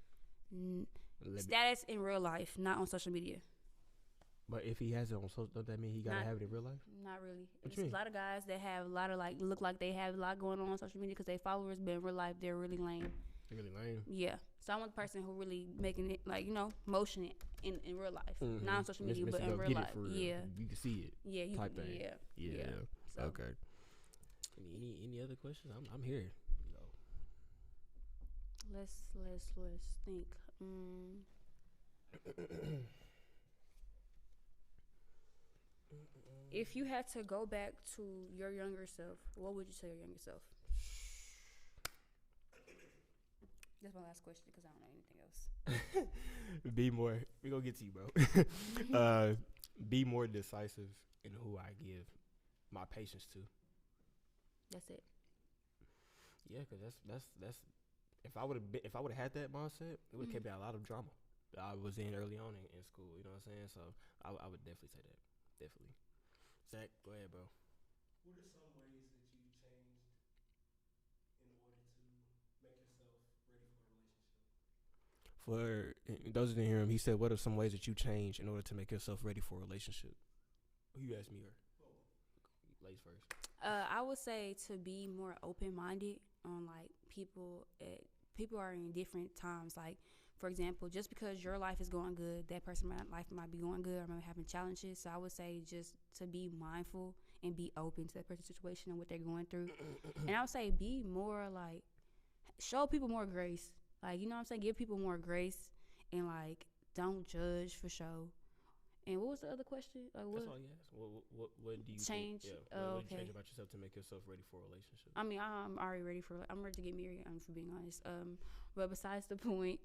[SPEAKER 2] Status in real life, not on social media.
[SPEAKER 1] But if he has it on social, don't that mean he gotta have it in real life?
[SPEAKER 2] Not really.
[SPEAKER 1] What
[SPEAKER 2] There's a lot of guys that have a lot of like look like they have a lot going on social media because their followers, but in real life they're really lame.
[SPEAKER 1] They're really lame.
[SPEAKER 2] Yeah. So I want the person who really making it like motion it in real life, not on social media, but in real life. Yeah.
[SPEAKER 1] You can see it.
[SPEAKER 2] Yeah. You
[SPEAKER 1] type
[SPEAKER 2] can.
[SPEAKER 1] thing.
[SPEAKER 2] Yeah. So.
[SPEAKER 1] Okay. Any other questions? I'm here.
[SPEAKER 2] Let's think. If you had to go back to your younger self, what would you tell your younger self? That's my last question because I don't know anything else.
[SPEAKER 1] Be more. We gonna get to you, bro. Be more decisive in who I give my patience to.
[SPEAKER 2] That's it.
[SPEAKER 1] Yeah, cause that's. If I would have had that mindset, it would have kept me out a lot of drama that I was in early on in school. You know what I'm saying? So I would definitely say that. Definitely. Zach, go ahead, bro.
[SPEAKER 3] What are some ways that you changed in order to make yourself ready for a relationship?
[SPEAKER 1] For those who didn't hear him, he said, "What are some ways that you change in order to make yourself ready for a relationship?" You asked me, or ladies first.
[SPEAKER 2] I would say to be more open-minded on like people. People are in different times. Like, for example, just because your life is going good, that person's life might be going good or might be having challenges. So I would say just to be mindful and be open to that person's situation and what they're going through. And I would say be more like, show people more grace. Like, you know what I'm saying? Give people more grace and like, don't judge for show. And what was the other question? Like, what?
[SPEAKER 1] That's all you asked. What do you
[SPEAKER 2] change?
[SPEAKER 1] Think, what do you change about yourself to make yourself ready for a relationship?
[SPEAKER 2] I mean, I'm already ready I'm ready to get married. For being honest. But besides the point,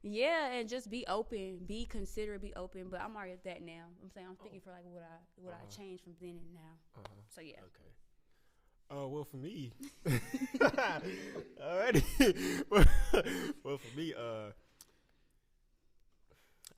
[SPEAKER 2] yeah, and just be open, be considerate, be open. But I'm already at that now. I'm saying I'm thinking for like what I changed from then and now. So yeah.
[SPEAKER 1] Okay. Well, for me, alrighty. Well, for me, I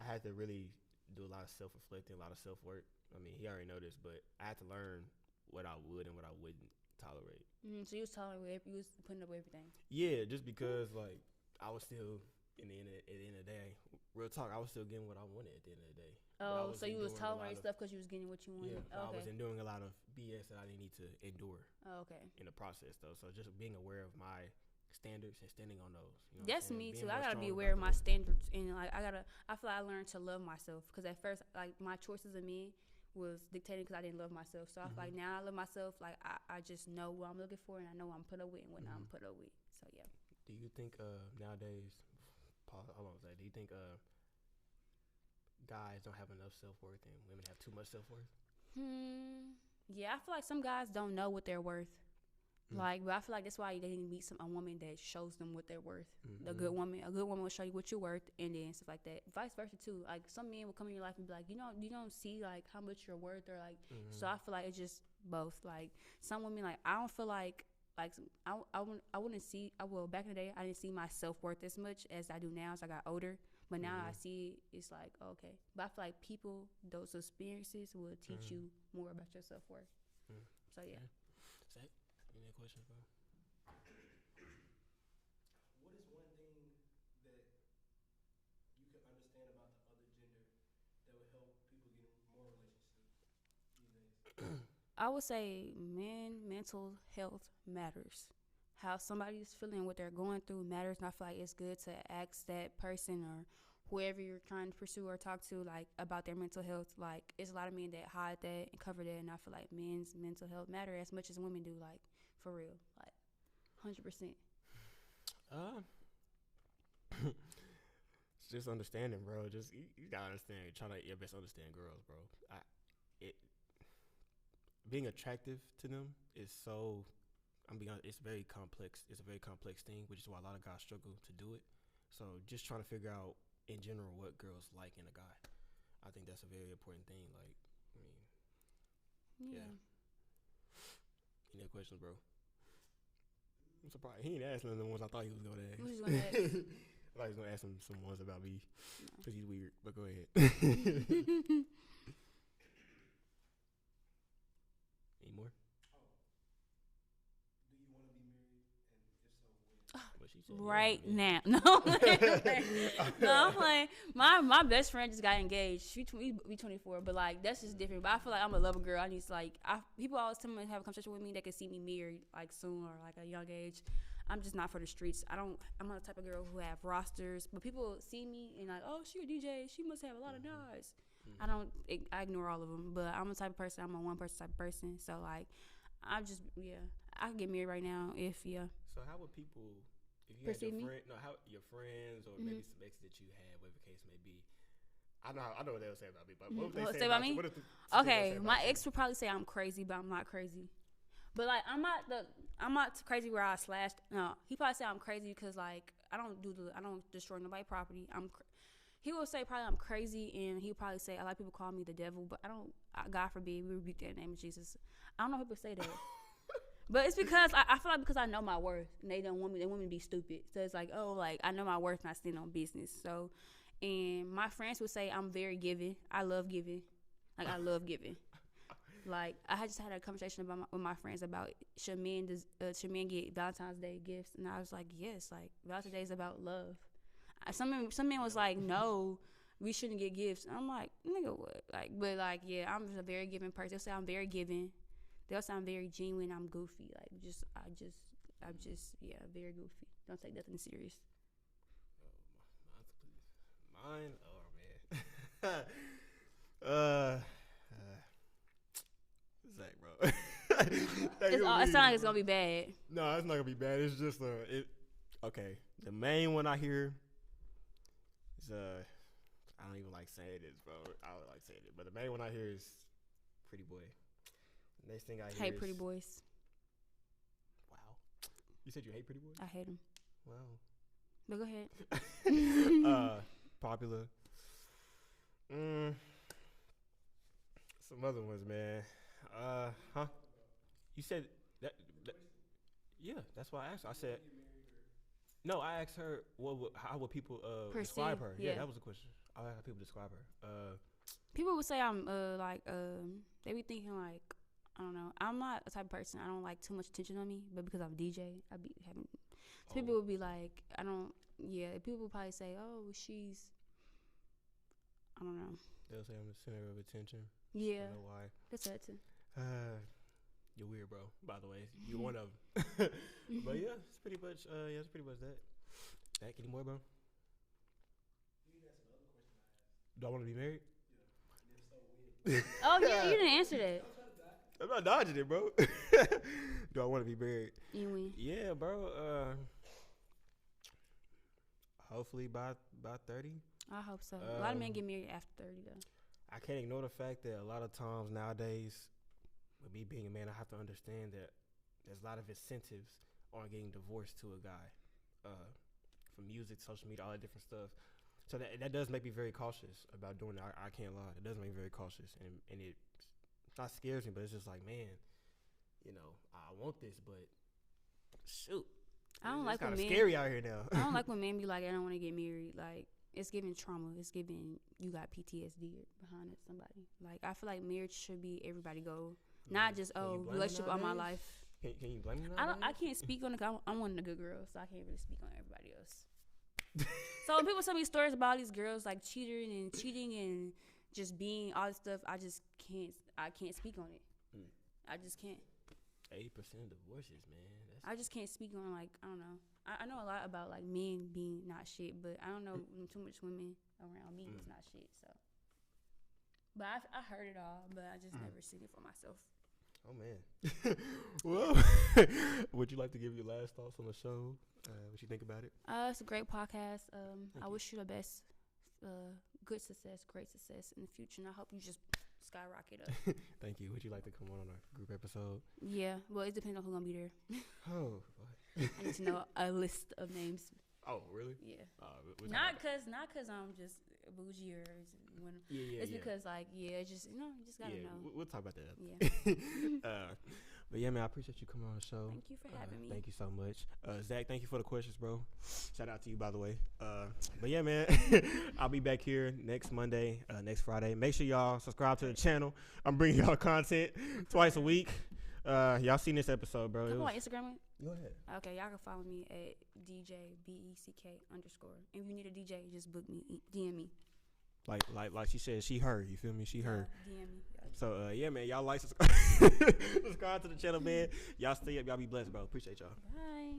[SPEAKER 1] had to really do a lot of self-reflecting, a lot of self-work. I mean, he already know this, but I had to learn what I would and what I wouldn't tolerate.
[SPEAKER 2] So you was tolerating, you was putting up with everything.
[SPEAKER 1] Yeah, just because like I was still at the end of the day, real talk, I was still getting what I wanted at the end of the day.
[SPEAKER 2] Oh, so you was tolerating stuff because you was getting what you wanted.
[SPEAKER 1] Yeah, I was enduring a lot of BS that I didn't need to endure.
[SPEAKER 2] Oh, okay.
[SPEAKER 1] In the process, though, so just being aware of my standards and standing on those. You know
[SPEAKER 2] that's me too. I gotta be aware of my standards, and like I feel like I learned to love myself because at first, like my choices of me was dictated because I didn't love myself. So I feel like now I love myself. Like I just know what I'm looking for, and I know what I'm put up with and what I'm put up with. So yeah.
[SPEAKER 1] Do you think nowadays, Paul? How long was that? Do you think guys don't have enough self-worth and women have too much self-worth?
[SPEAKER 2] Yeah, I feel like some guys don't know what they're worth. Like, but I feel like that's why they need to meet a woman that shows them what they're worth. A good woman will show you what you're worth, and then stuff like that. Vice versa too. Like some men will come in your life and be like, you don't see like how much you're worth, or like. So I feel like it's just both. Like some women, like I don't feel like I wouldn't see. Back in the day, I didn't see my self-worth as much as I do now as I got older. But now I see it's like okay. But I feel like those experiences will teach you more about your self-worth. So yeah.
[SPEAKER 1] Zach, any questions, bro?
[SPEAKER 3] What is one thing
[SPEAKER 2] I would say mental health matters. How somebody's feeling, what they're going through matters, and I feel like it's good to ask that person or whoever you're trying to pursue or talk to, like, about their mental health. Like, it's a lot of men that hide that and cover that, and I feel like men's mental health matter as much as women do, like, for real, like, 100%.
[SPEAKER 1] It's just understanding, bro. Just you gotta understand. Try to your best understand girls, bro. Being attractive to them is so. I'm being honest, it's very complex. It's a very complex thing, which is why a lot of guys struggle to do it. So just trying to figure out in general what girls like in a guy, I think that's a very important thing. Like, I mean, yeah. Any other questions, bro? I'm surprised he ain't asked none of the ones I thought he was gonna ask.
[SPEAKER 2] What you gonna ask?
[SPEAKER 1] I thought he was gonna ask some ones about me because he's weird. But go ahead. Any more?
[SPEAKER 2] Right now. No, I'm playing. My best friend just got engaged. We 24, but like that's just different. But I feel like I'm a lover girl. I need to like. People always tell me to have a conversation with me that can see me married like soon or like a young age. I'm just not for the streets. I'm not the type of girl who have rosters. But people see me and like, oh, she a DJ. She must have a lot of guys. I ignore all of them. But I'm the type of person. I'm a one person type of person. So like, I can get married right now if
[SPEAKER 1] So how would people? If you
[SPEAKER 2] perceive
[SPEAKER 1] had your friends or maybe some exes that you had, whatever the case may be. I know what they'll say about me, but what would they say about me?
[SPEAKER 2] Okay, my ex would probably say I'm crazy, but I'm not crazy. But like I'm not crazy where I slashed. No, he probably say I'm crazy because like I don't destroy nobody's property. He will say probably I'm crazy, and he probably say a lot of people call me the devil, but I don't. God forbid, we rebuke that in the name of Jesus. I don't know how people say that. But it's because I feel like because I know my worth, and they want me to be stupid. So it's like, oh, like I know my worth, and I stand on business. So, and my friends would say I'm very giving. I love giving. Like I love giving. Like I just had a conversation with my friends about should men get Valentine's Day gifts, and I was like, yes, like Valentine's Day is about love. Some men was like, no, we shouldn't get gifts. And I'm like, nigga, what? Like, but like, yeah, I'm just a very giving person. They'll say I'm very giving. They'll say I'm very genuine. I'm goofy. Like, I'm just, very goofy. Don't take nothing serious.
[SPEAKER 1] Mine? Oh, man. Zach, bro.
[SPEAKER 2] It sounds like it's going to be bad.
[SPEAKER 1] No, it's not going to be bad. It's just, okay. The main one I hear is, I don't even like saying this, bro. I don't like saying it. But the main one I hear is Pretty Boy. Next thing I hear
[SPEAKER 2] hate pretty boys.
[SPEAKER 1] Wow. You said you hate pretty boys?
[SPEAKER 2] I hate them.
[SPEAKER 1] Wow.
[SPEAKER 2] But go ahead.
[SPEAKER 1] Popular. Some other ones, man. You said that yeah, that's why I asked her. I said no, I asked her how would people describe her? Yeah, that was the question. I asked how people describe her.
[SPEAKER 2] People would say I'm they be thinking like I don't know. I'm not a type of person. I don't like too much attention on me, but because I'm a DJ, I be having. So people would be like, I don't. Yeah, people would probably say, oh, she's. I don't know.
[SPEAKER 1] They'll say I'm the center of attention.
[SPEAKER 2] Yeah.
[SPEAKER 1] I don't know why.
[SPEAKER 2] That's that too.
[SPEAKER 1] You're weird, bro. By the way, you're one of them. But yeah, it's pretty much. It's pretty much that. Back any more, bro? Do I want to be married?
[SPEAKER 2] Yeah. Oh yeah, you didn't answer that.
[SPEAKER 1] I'm not dodging it, bro. Do I want to be married?
[SPEAKER 2] You win.
[SPEAKER 1] Yeah, bro. Hopefully by 30.
[SPEAKER 2] I hope so. A lot of men get married after 30, though.
[SPEAKER 1] I can't ignore the fact that a lot of times nowadays, with me being a man, I have to understand that there's a lot of incentives on getting divorced to a guy, from music, social media, all that different stuff. So that does make me very cautious about doing that. I can't lie. It does make me very cautious, and it not scares me, but it's just like, man, I want this, but shoot,
[SPEAKER 2] I don't like when men.
[SPEAKER 1] It's kind of scary out here now.
[SPEAKER 2] I don't like when men be like, I don't want to get married. Like it's giving trauma. It's giving you got PTSD behind it. Somebody like I feel like marriage should be everybody goal, not just relationship all my life.
[SPEAKER 1] Can you blame me?
[SPEAKER 2] I can't speak on it. I'm one of the good girls, so I can't really speak on everybody else. So when people tell me stories about all these girls like cheating and just being all this stuff, I just can't. I can't speak on it. I just can't.
[SPEAKER 1] 8% of divorces, man.
[SPEAKER 2] I just can't speak on like I don't know. I know a lot about like men being not shit, but I don't know too much women around me that's not shit. So, but I heard it all, but I just never seen it for myself.
[SPEAKER 1] Oh man. Well, would you like to give your last thoughts on the show? What you think about it?
[SPEAKER 2] It's a great podcast. I wish you the best, good success, great success in the future, and I hope you just skyrocket up.
[SPEAKER 1] Thank you. Would you like to come on our group episode?
[SPEAKER 2] Yeah. Well, it depends on who's gonna be there.
[SPEAKER 1] Oh.
[SPEAKER 2] I need to know a list of names.
[SPEAKER 1] Oh, really?
[SPEAKER 2] Yeah. Not cause I'm just bougie or when.
[SPEAKER 1] Yeah.
[SPEAKER 2] It's because like it's just you just gotta know.
[SPEAKER 1] We'll talk about that.
[SPEAKER 2] Yeah.
[SPEAKER 1] But yeah, man, I appreciate you coming on the show.
[SPEAKER 2] Thank you for having me.
[SPEAKER 1] Thank you so much, Zach. Thank you for the questions, bro. Shout out to you, by the way. But yeah, man, I'll be back here next Monday, next Friday. Make sure y'all subscribe to the channel. I'm bringing y'all content twice a week. Y'all seen this episode, bro?
[SPEAKER 2] Come on Instagram.
[SPEAKER 1] Go ahead.
[SPEAKER 2] Okay, y'all can follow me at DJBECK_. If you need a DJ, just book me, DM me.
[SPEAKER 1] Like she said, she heard. You feel me? She heard.
[SPEAKER 2] DM me.
[SPEAKER 1] So yeah, man, y'all like subscribe to the channel, man. Y'all stay up. Y'all be blessed, bro. Appreciate y'all.
[SPEAKER 2] Bye.